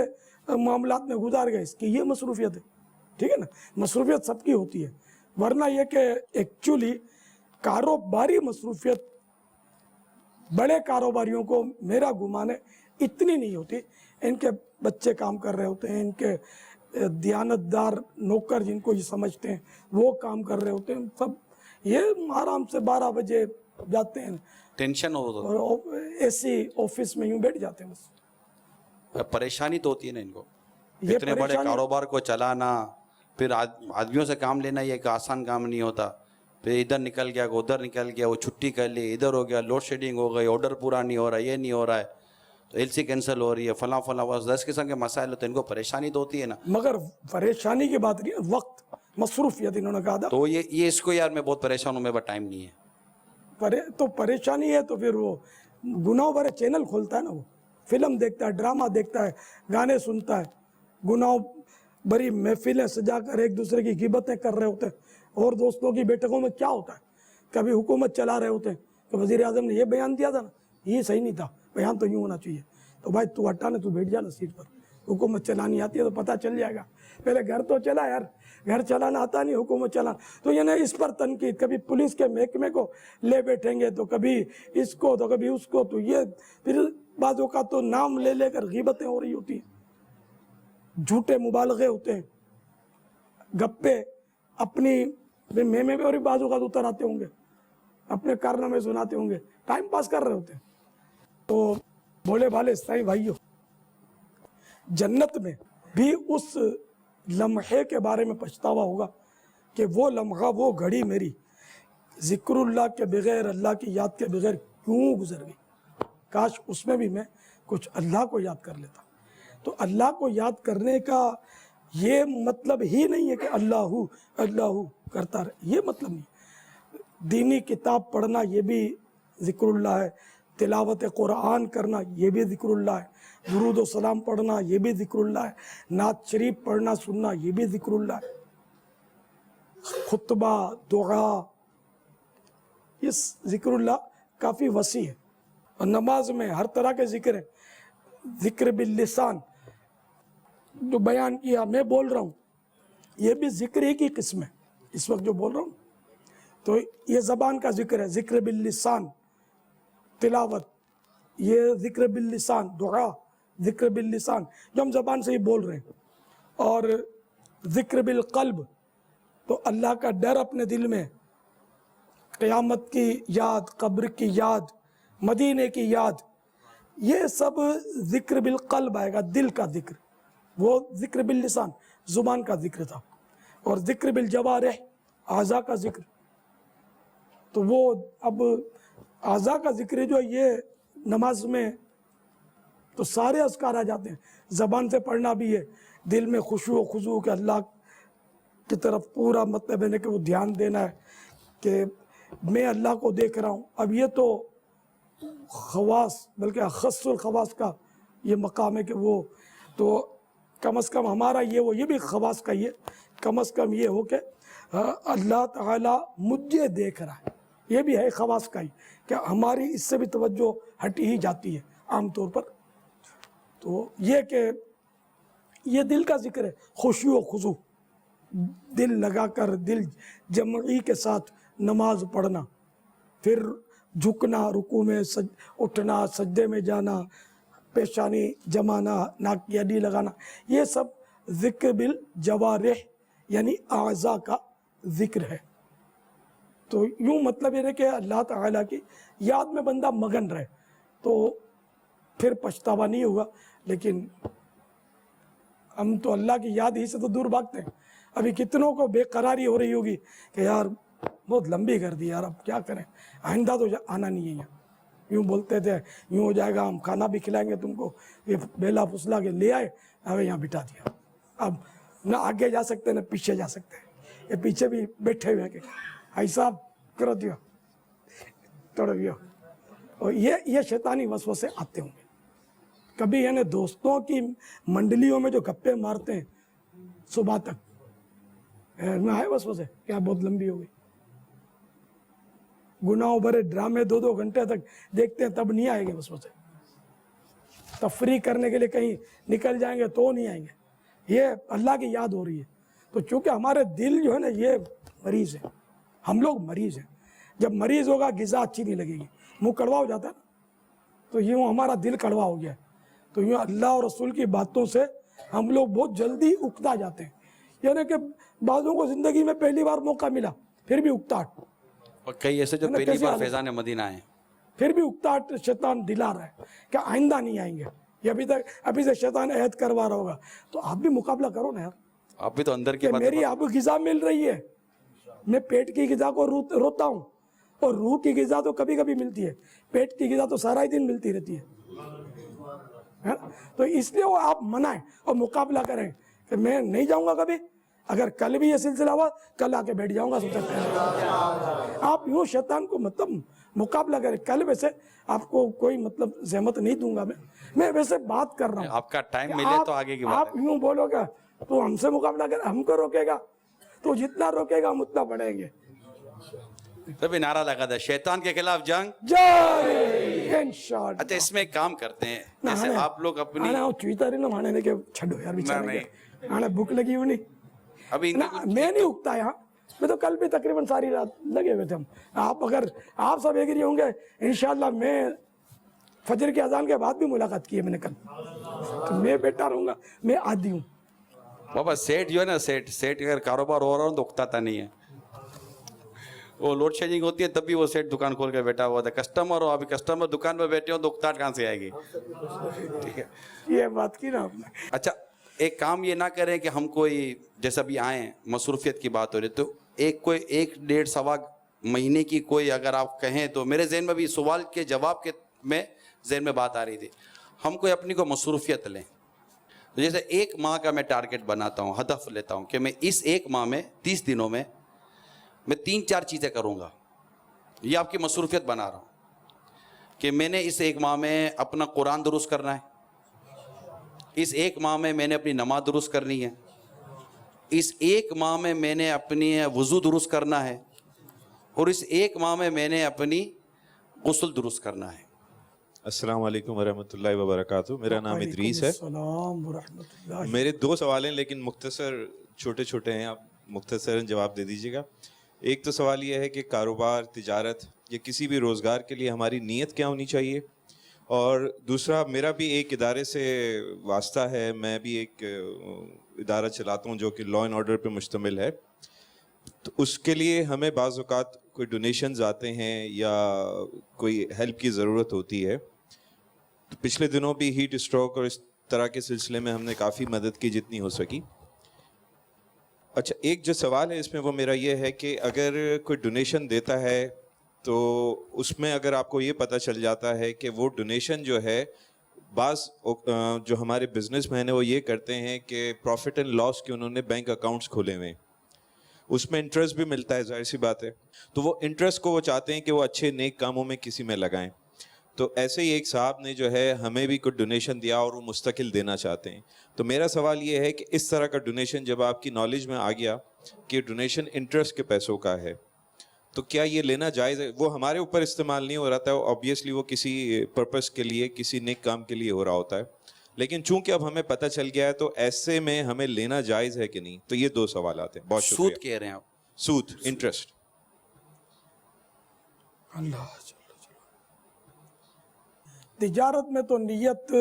मामलात में गुजार गए, इसकी ये मसरूफियत है, ठीक है ना। मसरूफियत सबकी होती है, वरना यह कि एक्चुअली कारोबारी मसरूफियत बड़े कारोबारियों को मेरा गुमान है इतनी नहीं होती। इनके बच्चे काम कर रहे होते हैं, इनके दियानतदार नौकर जिनको ये समझते हैं वो काम कर रहे होते हैं, सब ये आराम से 12 बजे जाते हैं, टेंशन हो और ऐसी ऑफिस में यूं बैठ जाते हैं बस। परेशानी तो होती है ना इनको, ये इतने बड़े परेशानी- कारोबार को चलाना, फिर आदमियों से काम लेना, ये एक आसान काम नहीं होता। फिर इधर निकल गया, उधर निकल गया, वो छुट्टी कर ली, इधर हो गया, लोड शेडिंग हो गई, ऑर्डर पूरा नहीं हो रहा, ये नहीं हो रहा है, तो LC कैंसिल हो रही है, फला बस 10 किस्म के मसाइल होते हैं, इनको परेशानी तो होती है ना। मगर परेशानी की बात नहीं है, वक्त मसरूफियत इन्होंने कहा था। तो ये इसको यार मैं बहुत परेशान हूँ, मेरे पास टाइम नहीं है। तो परेशानी है तो फिर वो गुनाह भरे चैनल खोलता है ना, वो फिल्म देखता है, ड्रामा देखता है, गाने सुनता है, गुनाह भरी महफिलें सजाकर एक दूसरे की गिबतें कर रहे होते हैं। और दोस्तों की बैठकों में क्या होता है, कभी हुकूमत चला रहे होते हैं कि वज़ीर आज़म ने ये बयान दिया था ना, ये सही नहीं था, बयान तो यूँ होना चाहिए। तो भाई तू हटा ना, तू बैठ जा ना सीट पर, हुकूमत चलानी आती है तो पता चल जाएगा। पहले घर तो चला यार, घर चलाना आता नहीं, हुकूमत चलाना। तो ये ना इस पर तनकीद, कभी पुलिस के महकमे को ले बैठेंगे, तो कभी इसको, तो कभी उसको, तो ये फिर बाजों का तो नाम ले लेकर गिबतें हो रही होती हैं, झूठे मुबालगे होते हैं, गप्पे अपनी में भी और बाजू का उतर आते होंगे, अपने कारनामे सुनाते होंगे, टाइम पास कर रहे होते हैं। तो बोले भाले साईं भाइयों, जन्नत में भी उस लम्हे के बारे में पछतावा होगा कि वो लम्हा, वो घड़ी मेरी जिक्रुल्लाह के बगैर, अल्लाह की याद के बगैर क्यों गुजर गई। काश उसमें भी मैं कुछ अल्लाह को याद कर लेता। तो अल्लाह को याद करने का ये मतलब ही नहीं है कि अल्लाहू अल्लाहू करता रहे, ये मतलब नहीं। दीनी किताब पढ़ना ये भी ज़िक्रुल्लाह है, तिलावत कुरान करना ये भी ज़िक्रुल्लाह है, दुरूद व सलाम पढ़ना ये भी ज़िक्रुल्लाह है, नात शरीफ पढ़ना सुनना ये भी ज़िक्रुल्लाह है, खुतबा दुआ, इस ज़िक्रुल्लाह काफ़ी वसी है। और नमाज में हर तरह के ज़िक्र है, ज़िक्र बिल लिसान जो बयान किया मैं बोल रहा हूँ, ये भी ज़िक्र ही की किस्म है। इस वक्त जो बोल रहा हूँ तो ये ज़बान का ज़िक्र है, ज़िक्र बिल लिसान, तिलावत, ये ज़िक्र बिल लिसान, दुआ ज़िक्र बिल लिसान जो हम ज़बान से ही बोल रहे हैं। और ज़िक्र बिल क़ल्ब तो अल्लाह का डर अपने दिल में, क़यामत की याद, कब्र की याद, मदीने की याद, ये सब ज़िक्र बिल क़ल्ब आएगा, दिल का ज़िक्र। वो ज़िक्र बिल लिसान ज़ुबान का ज़िक्र था। और ज़िक्र बिल जवारिह आज़ा का ज़िक्र, तो वो अब आज़ा का ज़िक्र जो ये नमाज में तो सारे अज़कार आ जाते हैं, ज़बान से पढ़ना भी है, दिल में खुशू खुजू के अल्लाह की तरफ पूरा मतलब है कि वो ध्यान देना है कि मैं अल्लाह को देख रहा हूँ। अब ये तो खवास बल्कि अख़स्सुल खवास का ये मकाम है कि वो तो कम से कम हमारा ये भी खवास का ये कम से कम ये हो कि अल्लाह ताला मुझे देख रहा है, ये भी है खवास का ही कि हमारी इससे भी तवज्जो हटी ही जाती है आम तौर पर। तो ये कि ये दिल का ज़िक्र है, खुशू व खुजू, दिल लगाकर दिल जमई के साथ नमाज पढ़ना, फिर झुकना, रुकू में उठना, सजदे में जाना, पेशानी जमाना, नाक की हड्डी लगाना, ये सब ज़िक्र बिल जवारिह यानी आज़ा का ज़िक्र है। तो यूँ मतलब ये है कि अल्लाह ताला की याद में बंदा मगन रहे तो फिर पछतावा नहीं होगा। लेकिन हम तो अल्लाह की याद ही से तो दूर भागते हैं। अभी कितनों को बेकरारी हो रही होगी कि यार बहुत लंबी कर दी यार, अब क्या करें, आइंदा तो आना नहीं है यहाँ। यूँ बोलते थे यूँ हो जाएगा, हम खाना भी खिलाएंगे तुमको, ये बेला फुसला के ले आए, अबे यहाँ बिठा दिया, अब ना आगे जा सकते ना पीछे जा सकते, ये पीछे भी बैठे हुए हैं, ऐसा करो दियो तोड़ दियो। और ये शैतानी वसवसे आते होंगे। कभी यानी दोस्तों की मंडलियों में जो गप्पे मारते हैं सुबह तक, में आए वसवसे क्या बहुत लंबी हो गई, गुनाहों भरे ड्रामे 2-2 घंटे तक देखते हैं तब नहीं आएंगे वसवसे, तफरी करने के लिए कहीं निकल जाएंगे तो नहीं आएंगे। ये अल्लाह की याद हो रही है। तो चूँकि हमारे दिल जो है ना ये मरीज़ है, हम लोग मरीज़ हैं। जब मरीज़ होगा गिज़ा अच्छी नहीं लगेगी, मुँह कड़वा हो जाता है ना, तो यूँ हमारा दिल कड़वा हो गया है। तो यूँ अल्लाह और रसूल की बातों से हम लोग बहुत जल्दी उकता जाते हैं। यानी कि बाज़ों को ज़िंदगी में पहली बार मौका मिला फिर भी उकताहट, और कई ऐसे जो पहली बार फैज़ान मदीना आए फिर भी उकताहट शैतान दिला रहा है कि आइंदा नहीं आएंगे, ये अभी से शैतान ऐद करवा रहा होगा। तो आप भी मुकाबला करो ना यार, आप भी तो अंदर की बात मेरी अब गिज़ा मिल रही है, मैं पेट की गिज़ा को रोता हूँ, और रूह की गिज़ा तो कभी कभी मिलती है, पेट की गिज़ा तो सारा ही दिन मिलती रहती है ना? तो इसलिए वो आप मनाएं और मुकाबला करें कि मैं नहीं जाऊंगा कभी, अगर कल भी ये सिलसिला हुआ कल आके बैठ जाऊंगा सबसे पहले। आप यूँ शैतान को मतलब मुकाबला करें। कल वैसे आपको कोई मतलब ज़हमत नहीं दूंगा, मैं वैसे बात कर रहा हूँ, आपका टाइम मिले तो आगे की बात आप यूँ बोलोगे तो हमसे मुकाबला कर, हमको रोकेगा तो जितना रोकेगा हम उतना बढ़ेंगे। तभी नारा लगा था शैतान के खिलाफ जंग जारी इंशाअल्लाह। अच्छा, इसमें एक काम करते हैं, जैसे आप लोग अपनी चुईता रही ना माने ने के छड़ो यार बेचारे के आने भूख लगी हुई नहीं अभी ना, मैं नहीं उगता यहाँ, मैं तो कल भी तकरीबन सारी रात लगे हुए थे हम। आप अगर आप सब एग्री होंगे इंशाअल्लाह, मैं फजर की अजान के बाद भी मुलाकात की है मैंने कल, तो मैं बैठा रहूँगा, मैं आदी हूँ बाबा। सेठ जो है ना, सेठ अगर कारोबार हो रहा हो तो उकताता नहीं है। वो लोड शेडिंग होती है तब भी वो सेठ दुकान खोल के बैठा हुआ था। कस्टमर हो, अभी कस्टमर दुकान में बैठे हो तो उकताहट कहाँ से आएगी? ठीक है, ये बात की ना आपने। अच्छा, एक काम ये ना करें कि हम कोई जैसा भी आए मसरूफियत की बात हो रही, तो एक कोई 1-1.5 महीने की कोई अगर आप कहें तो मेरे जहन में भी सवाल के जवाब के में जहन में बात आ रही थी, हम कोई अपनी को मसरूफियत लें। तो जैसे 1 माह का मैं टारगेट बनाता हूँ, हदफ लेता हूँ कि मैं इस 1 माह में 30 दिनों में मैं 3-4 चीज़ें करूँगा। یہ آپ کی مصروفیت بنا رہا ہوں کہ میں نے اس 1 ماہ میں اپنا قرآن درست کرنا ہے، اس 1 ماہ میں میں نے اپنی نماز درست کرنی ہے، اس 1 ماہ میں میں نے اپنی وضو درست کرنا ہے، اور اس 1 ماہ میں میں نے اپنی غسل درست کرنا ہے۔ السلام علیکم ورحمۃ اللہ وبرکاتہ۔ میرا نام ادریس ہے۔ السلام ورحمۃ اللہ۔ میرے 2 سوال ہیں لیکن مختصر چھوٹے چھوٹے ہیں، آپ مختصراً جواب دے دیجیے گا۔ ایک تو سوال یہ ہے کہ کاروبار، تجارت یا کسی بھی روزگار کے لیے ہماری نیت کیا ہونی چاہیے، اور دوسرا میرا بھی ایک ادارے سے واسطہ ہے، میں بھی ایک ادارہ چلاتا ہوں جو کہ لا اینڈ آرڈر پہ مشتمل ہے، تو اس کے لیے ہمیں بعض اوقات کوئی ڈونیشنز آتے ہیں یا کوئی ہیلپ کی ضرورت ہوتی ہے۔ تو پچھلے دنوں بھی ہیٹ اسٹروک اور اس طرح کے سلسلے میں ہم نے کافی مدد کی جتنی ہو سکی۔ اچھا، ایک جو سوال ہے اس میں وہ میرا یہ ہے کہ اگر کوئی ڈونیشن دیتا ہے تو اس میں اگر آپ کو یہ پتہ چل جاتا ہے کہ وہ ڈونیشن جو ہے، بعض جو ہمارے بزنس مین ہیں وہ یہ کرتے ہیں کہ پروفٹ اینڈ لاس کے انہوں نے بینک اکاؤنٹس کھولے ہوئے ہیں، اس میں انٹرسٹ بھی ملتا ہے، ظاہر سی بات ہے، تو وہ انٹرسٹ کو وہ چاہتے ہیں کہ وہ اچھے نیک کاموں میں کسی میں لگائیں۔ تو ایسے ہی ایک صاحب نے جو ہے ہمیں بھی کچھ ڈونیشن دیا اور وہ مستقل دینا چاہتے ہیں۔ تو میرا سوال یہ ہے کہ اس طرح کا ڈونیشن جب آپ کی نالج میں آ گیا کہ ڈونیشن انٹرسٹ کے پیسوں کا ہے، تو کیا یہ لینا جائز ہے؟ وہ ہمارے اوپر استعمال نہیں ہو رہا تھا، آبویسلی وہ کسی پرپس کے لیے، کسی نیک کام کے لیے ہو رہا ہوتا ہے، لیکن چونکہ اب ہمیں پتہ چل گیا ہے تو ایسے میں ہمیں لینا جائز ہے کہ نہیں؟ تو یہ 2 سوالات ہیں۔ بہت شکریہ۔ سود کہہ رہے ہیں آپ؟ سود، انٹرسٹ۔ اللہ تجارت میں تو نیت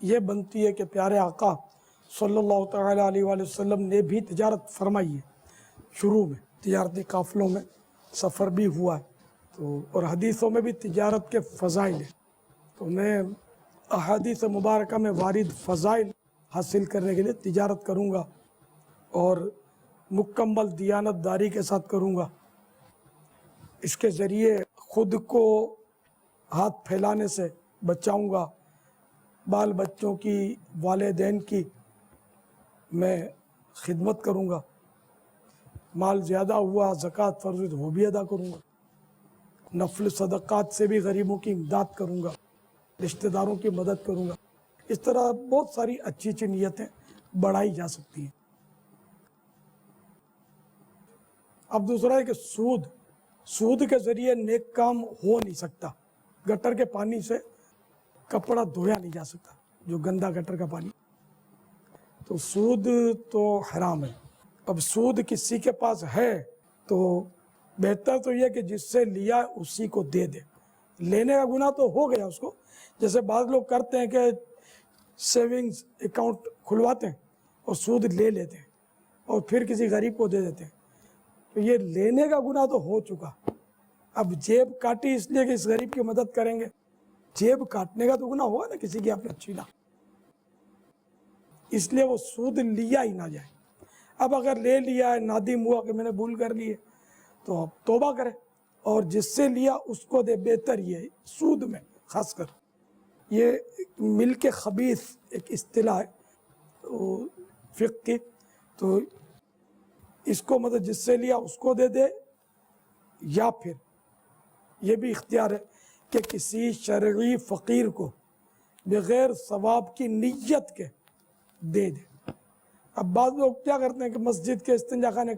یہ بنتی ہے کہ پیارے آقا صلی اللہ تعالیٰ علیہ وآلہ وسلم نے بھی تجارت فرمائی ہے، شروع میں تجارتی قافلوں میں سفر بھی ہوا ہے، تو اور حدیثوں میں بھی تجارت کے فضائل ہیں، تو میں احادیث مبارکہ میں وارد فضائل حاصل کرنے کے لیے تجارت کروں گا اور مکمل دیانت داری کے ساتھ کروں گا۔ اس کے ذریعے خود کو ہاتھ پھیلانے سے بچاؤں گا، بال بچوں کی، والدین کی میں خدمت کروں گا، مال زیادہ ہوا زکوٰۃ فرض وہ بھی ادا کروں گا، نفل صدقات سے بھی غریبوں کی امداد کروں گا، رشتہ داروں کی مدد کروں گا۔ اس طرح بہت ساری اچھی اچھی نیتیں بڑھائی جا سکتی ہیں۔ اب دوسرا ہے کہ سود کے ذریعے نیک کام ہو نہیں سکتا۔ گٹر کے پانی سے کپڑا دھویا نہیں جا سکتا، جو گندا گٹر کا پانی، تو سود تو حرام ہے۔ اب سود کسی کے پاس ہے تو بہتر تو یہ کہ جس سے لیا اسی کو دے دے، لینے کا گناہ تو ہو گیا اس کو، جیسے بعض لوگ کرتے ہیں کہ سیونگز اکاؤنٹ کھلواتے ہیں اور سود لے لیتے ہیں اور پھر کسی غریب کو دے دیتے ہیں، تو یہ لینے کا گناہ تو ہو چکا۔ اب جیب کاٹی اس لیے کہ اس غریب کی مدد کریں گے، جیب کاٹنے کا تو گناہ ہوا نا، کسی کی آپ نے چھینا، اس لیے وہ سود لیا ہی نہ جائے۔ اب اگر لے لیا ہے، نادم ہوا کہ میں نے بھول کر لی ہے، تو اب توبہ کرے اور جس سے لیا اس کو دے۔ بہتر یہ ہے سود میں خاص کر، یہ ملک خبیث ایک اصطلاح ہے فقہ کی، تو اس کو مطلب جس سے لیا اس کو دے دے، یا پھر یہ بھی اختیار ہے کہ کسی شرعی فقیر کو بغیر ثواب کی نیت کے دے دے۔ اب بعض لوگ کیا کرتے ہیں کہ مسجد کے استنجا خانے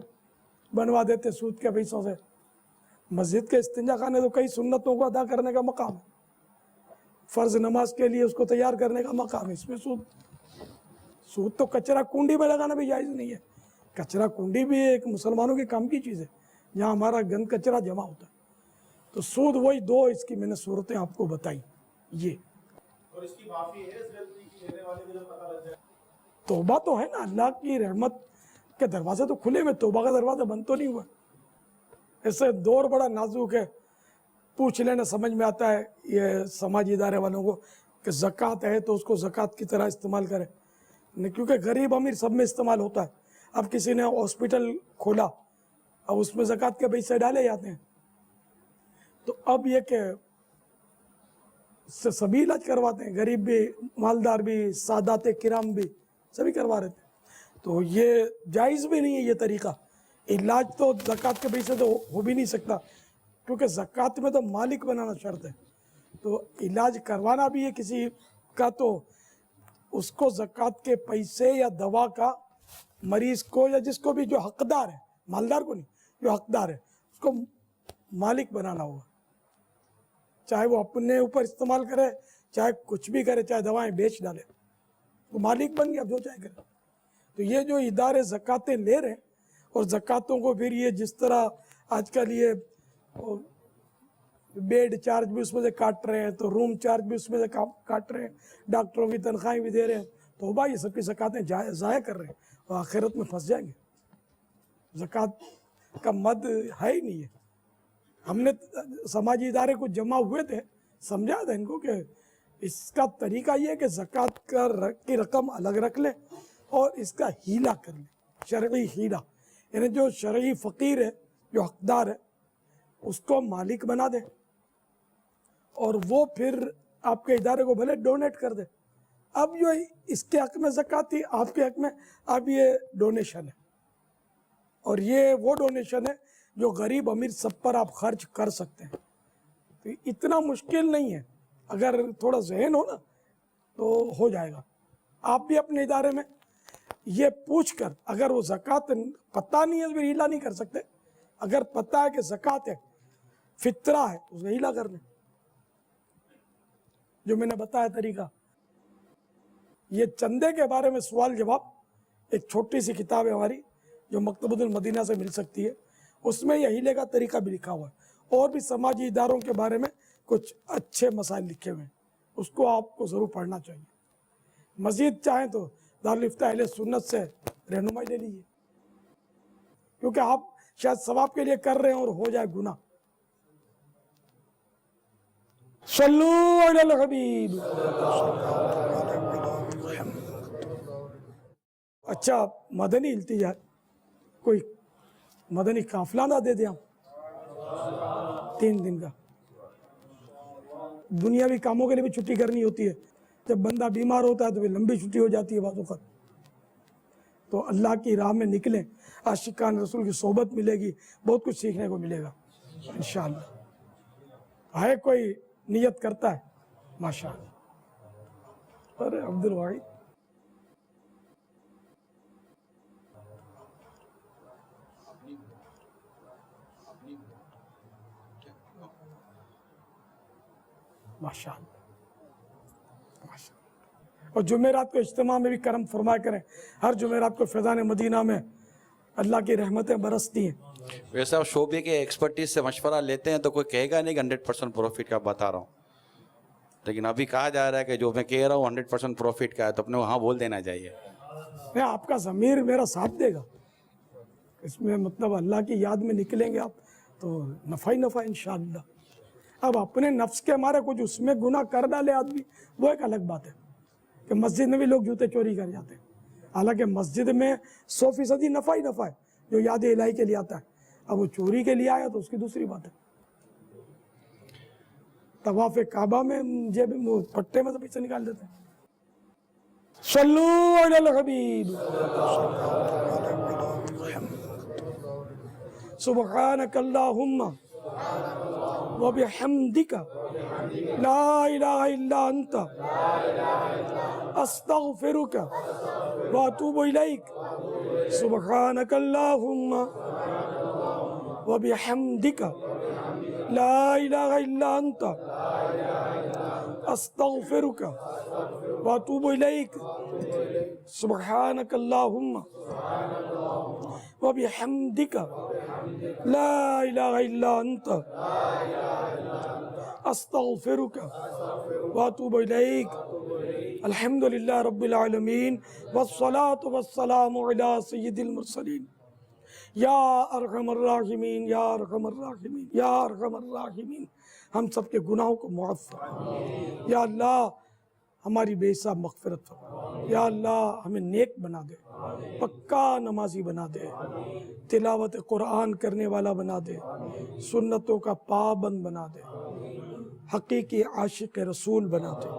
بنوا دیتے سود کے پیسوں سے۔ مسجد کے استنجا خانے تو کئی سنتوں کو ادا کرنے کا مقام ہے، فرض نماز کے لیے اس کو تیار کرنے کا مقام ہے، اس میں سود تو کچرا کنڈی میں لگانا بھی جائز نہیں ہے۔ کچرا کنڈی بھی ایک مسلمانوں کے کام کی چیز ہے جہاں ہمارا گند کچرا جمع ہوتا ہے، تو سود وہی 2 اس کی میں نے صورتیں آپ کو بتائی۔ یہ اور اس کی معافی ہے، اس غلطی کی لینے والے کو جب پتہ لگ جائے، توبہ تو ہے نا، اللہ کی رحمت کے دروازے تو کھلے ہوئے، توبہ کا دروازہ بند تو نہیں ہوا۔ ایسے دور بڑا نازک ہے، پوچھ لینا سمجھ میں آتا ہے یہ سماجی ادارے والوں کو کہ زکوٰۃ ہے تو اس کو زکوٰۃ کی طرح استعمال کرے، کیونکہ غریب امیر سب میں استعمال ہوتا ہے۔ اب کسی نے ہاسپٹل کھولا، اب اس میں زکوٰۃ کے پیسے ڈالے جاتے ہیں، تو اب یہ کہ سبھی علاج کرواتے ہیں، غریب بھی، مالدار بھی، سادات کرام بھی، سبھی کروا رہے ہیں، تو یہ جائز بھی نہیں ہے یہ طریقہ۔ علاج تو زکوٰۃ کے پیسے تو ہو بھی نہیں سکتا، क्योंकि ज़कात में तो मालिक बनाना शर्त है, तो इलाज करवाना भी है किसी का तो उसको ज़कात के पैसे या दवा का मरीज को या जिसको भी जो हकदार है, मालदार को नहीं, जो हकदार है उसको मालिक बनाना होगा। चाहे वो अपने ऊपर इस्तेमाल करे, चाहे कुछ भी करे, चाहे दवाएं बेच डाले, वो मालिक बन गया, जो चाहे करे। तो ये जो इदारे ज़कातें ले रहे हैं और ज़कातों को फिर ये जिस तरह आजकल ये बेड चार्ज भी उसमें से काट रहे हैं, तो रूम चार्ज भी उसमें से काट रहे हैं, डॉक्टरों की तनख्वाहें भी दे रहे हैं, तो भाई ये सबकी ज़कातें ज़ाया कर रहे हैं और आखिरत में फंस जाएंगे। ज़कात का मद है ही नहीं है। हमने समाजी इदारे कुछ जमा हुए थे, समझा था इनको कि इसका तरीका ये है कि ज़कात की रकम अलग रख ले और इसका हीला कर ले, शरई हीला, यानी जो शरई फ़कीर है, जो हकदार है, उसको मालिक बना दे और वो फिर आपके इदारे को भले डोनेट कर दे। अब जो इसके हक में ज़कात थी, आपके हक में अब ये डोनेशन है, और ये वो डोनेशन है जो गरीब अमीर सब पर आप खर्च कर सकते हैं। तो इतना मुश्किल नहीं है, अगर थोड़ा ज़हन हो ना तो हो जाएगा। आप भी अपने इदारे में ये पूछ कर, अगर वो ज़कात पता नहीं है तो फिर हीला नहीं कर सकते, अगर पता है कि ज़कात है, फितरा है, तो उसका हीला कर लें, जो मैंने बताया तरीका। ये चंदे के बारे में सवाल जवाब एक छोटी सी किताब है हमारी, जो मकतबुल मदीना से मिल सकती है, उसमें यह हीले का तरीका भी लिखा हुआ है और भी समाजी इदारों के बारे में कुछ अच्छे मसाइल लिखे हुए हैं, उसको आपको ज़रूर पढ़ना चाहिए। मज़ीद चाहें तो दारुल इफ्ता अहले सुन्नत से रहनुमाई ले लीजिए, क्योंकि आप शायद सवाब के लिए कर रहे हैं और हो जाए गुनाह। सल्लू अलल हबीब। अच्छा, मदनी इल्तिजा, कोई मदनी काफिला ना दे दें हम 3 दिन का। दुनियावी कामों के लिए भी छुट्टी करनी होती है, जब बंदा बीमार होता है तो फिर लंबी छुट्टी हो जाती है बात वक़्त। तो अल्लाह की राह में निकलें, आशिकान रसूल की सोबत मिलेगी, बहुत कुछ सीखने को मिलेगा इंशाअल्लाह। है कोई नियत करता है? माशाअल्लाह। अरे अब्दुल वाहिद, माशाअल्लाह। और जुमेरात को इज्तिमा में भी करम फरमाया करें, हर जुमेरात को फैज़ान मदीना में अल्लाह की रहमतें बरसती हैं। वैसे आप शोबे के एक्सपर्टीज से मशवरा लेते हैं तो कोई कहेगा नहीं कि 100% प्रॉफिट का बता रहा हूँ, लेकिन अभी कहा जा रहा है कि जो मैं कह रहा हूँ 100% प्रॉफिट का है, तो अपने वहाँ बोल देना चाहिए। नहीं, आपका ज़मीर मेरा साथ देगा इसमें, मतलब अल्लाह की याद में निकलेंगे आप तो नफ़ा ही नफ़ा इंशाअल्लाह। अब अपने नफ्स के मारे कुछ उसमें गुनाह कर डाले आदमी, वो एक अलग बात है कि मस्जिद में भी लोग जूते चोरी कर जाते हैं, हालांकि मस्जिद में 100% नफ़ा ही नफ़ा है जो याद इलाही के लिए आता है। अब वो चोरी के लिए आया तो उसकी दूसरी बात है। तवाफ़ काबा में जेब पट्टे में तो पैसे निकाल देते हैं। सल्लू अलल हबीब। सुब्हानक अल्लाहुम्मा व बिहम्दिका ला इलाहा इल्ला अंता अस्तगफिरुका व अतूबु इलैक। सुब्हानक अल्लाहुम्मा व बिहम्दिका ला इलाहा इल्ला अंता अस्तगफिरुका व अतूबु इलैक। सुब्हानक अल्लाहुम्मा व बिहम्दिका ला इलाहा इल्ला अंता अस्तगफिरुका व अतूबु इलैक। अल्हम्दुलिल्लाह रब्बिल आलमीन वस्सलातु वस्सलामु अला सय्यिदिल मुरसलीन। या अरहमर राहिमीन, या अरहमर राहिमीन, या अरहमर राहिमीन। हम सब के गुनाहों को मुआफ़ फरमा। या अल्लाह हमारी बेहिसाब मग़फ़िरत फरमा। या अल्लाह हमें नेक बना दे, पक्का नमाजी बना दे, तिलावत कुरान करने वाला बना दे, सुन्नतों का पाबंद बना दे, हकीकी आशिक रसूल बना दे।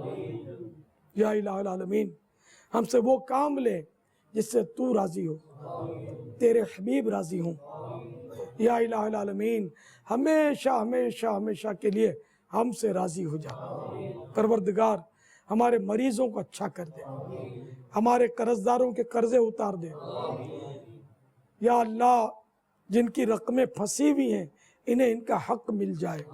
या इलाहुल आलमीन, हमसे वो काम ले जिससे तू राज़ी हो, तेरे हबीब राज़ी हों, या इलाहुल आलमीन हमेशा हमेशा हमेशा के लिए हमसे राज़ी हो जा। परवरदिगार हमारे मरीज़ों को अच्छा कर दे, हमारे कर्जदारों के कर्ज़े उतार दे। या अल्लाह जिनकी रकमें फंसी हुई हैं इन्हें इनका हक मिल जाए।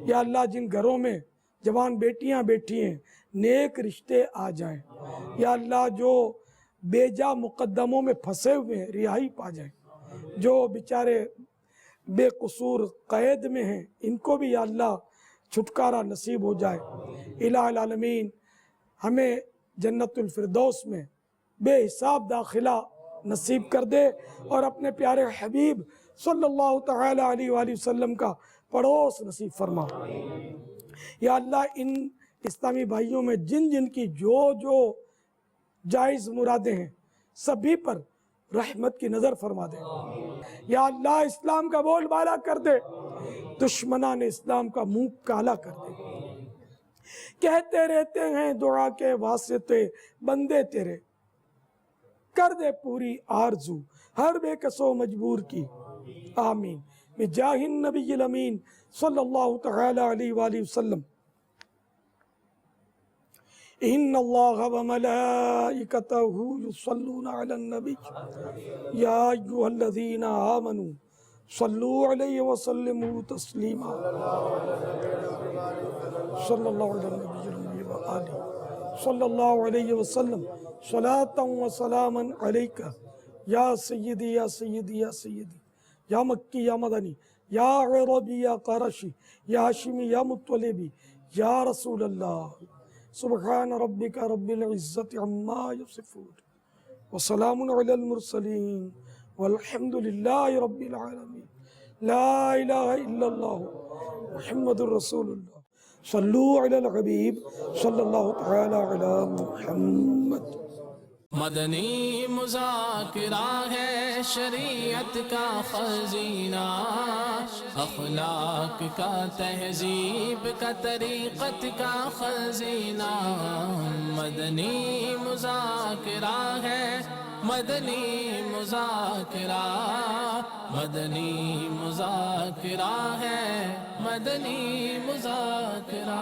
या अल्लाह जिन घरों में जवान बेटियां बैठी हैं नेक रिश्ते आ जाएं। या अल्लाह जो बेजा मुकद्दमों में फंसे हुए हैं रिहाई पा जाएं। जो बेचारे बेकसूर कैद में हैं इनको भी या अल्लाह छुटकारा नसीब हो जाए। इलाहुल आलमीन हमें जन्नतुल फिरदौस में बेहिसाब दाखिला नसीब कर दे और अपने प्यारे हबीब सल्लल्लाहु तआला अलैहि वसल्लम का पड़ोस नसीब फरमा। या अल्लाह इन इस्लामी भाइयों में जिन जिन की जो जो जायज़ मुरादें हैं सभी पर रहमत की नज़र फरमा दे। या अल्लाह इस्लाम का बोलबाला कर दे, दुश्मनान इस्लाम का मुंह काला कर दे। कहते रहते हैं दुआ के वास्ते बंदे तेरे, कर दे पूरी आरज़ू हर बेकसो मजबूर की। आमीन बिजाहिन नबील अमीन सल्लल्लाहु तआला अलैहि वसल्लम। इन्नल्लाह व मलाइकतहु युसल्लूना अलन नबी या अय्युहल्लज़ीना आमनू सल्लू अलैहि व सल्लिमू तस्लीमा। सल्लल्लाहु अलैहि वसल्लम सलातन व सलामन अलैका या सय्यदी या सय्यदी या सय्यदी या मक्की या मदनी या अरबी या क़रशी या हाशिमी या मुत्तलिबी या रसूल अल्लाह। सुब्हान रब्बिका रब्बिल इज़्ज़ति अम्मा यसिफून व सलामुन अलल मुरसलीन वल्हम्दुलिल्लाहि रब्बिल आलमीन। ला इलाहा इल्लल्लाह मुहम्मदुर रसूलुल्लाह। सल्लू अलल हबीब सल्लल्लाहु तआला अला मुहम्मद। मदनी मुज़ाकिरा है शरीयत का खजीना, अखलाक का तहजीब का तरीक़त का खजीना। मदनी मुज़ाकिरा है, मदनी मुज़ाकिरा, मदनी मुज़ाकिरा है, मदनी मुज़ाकिरा।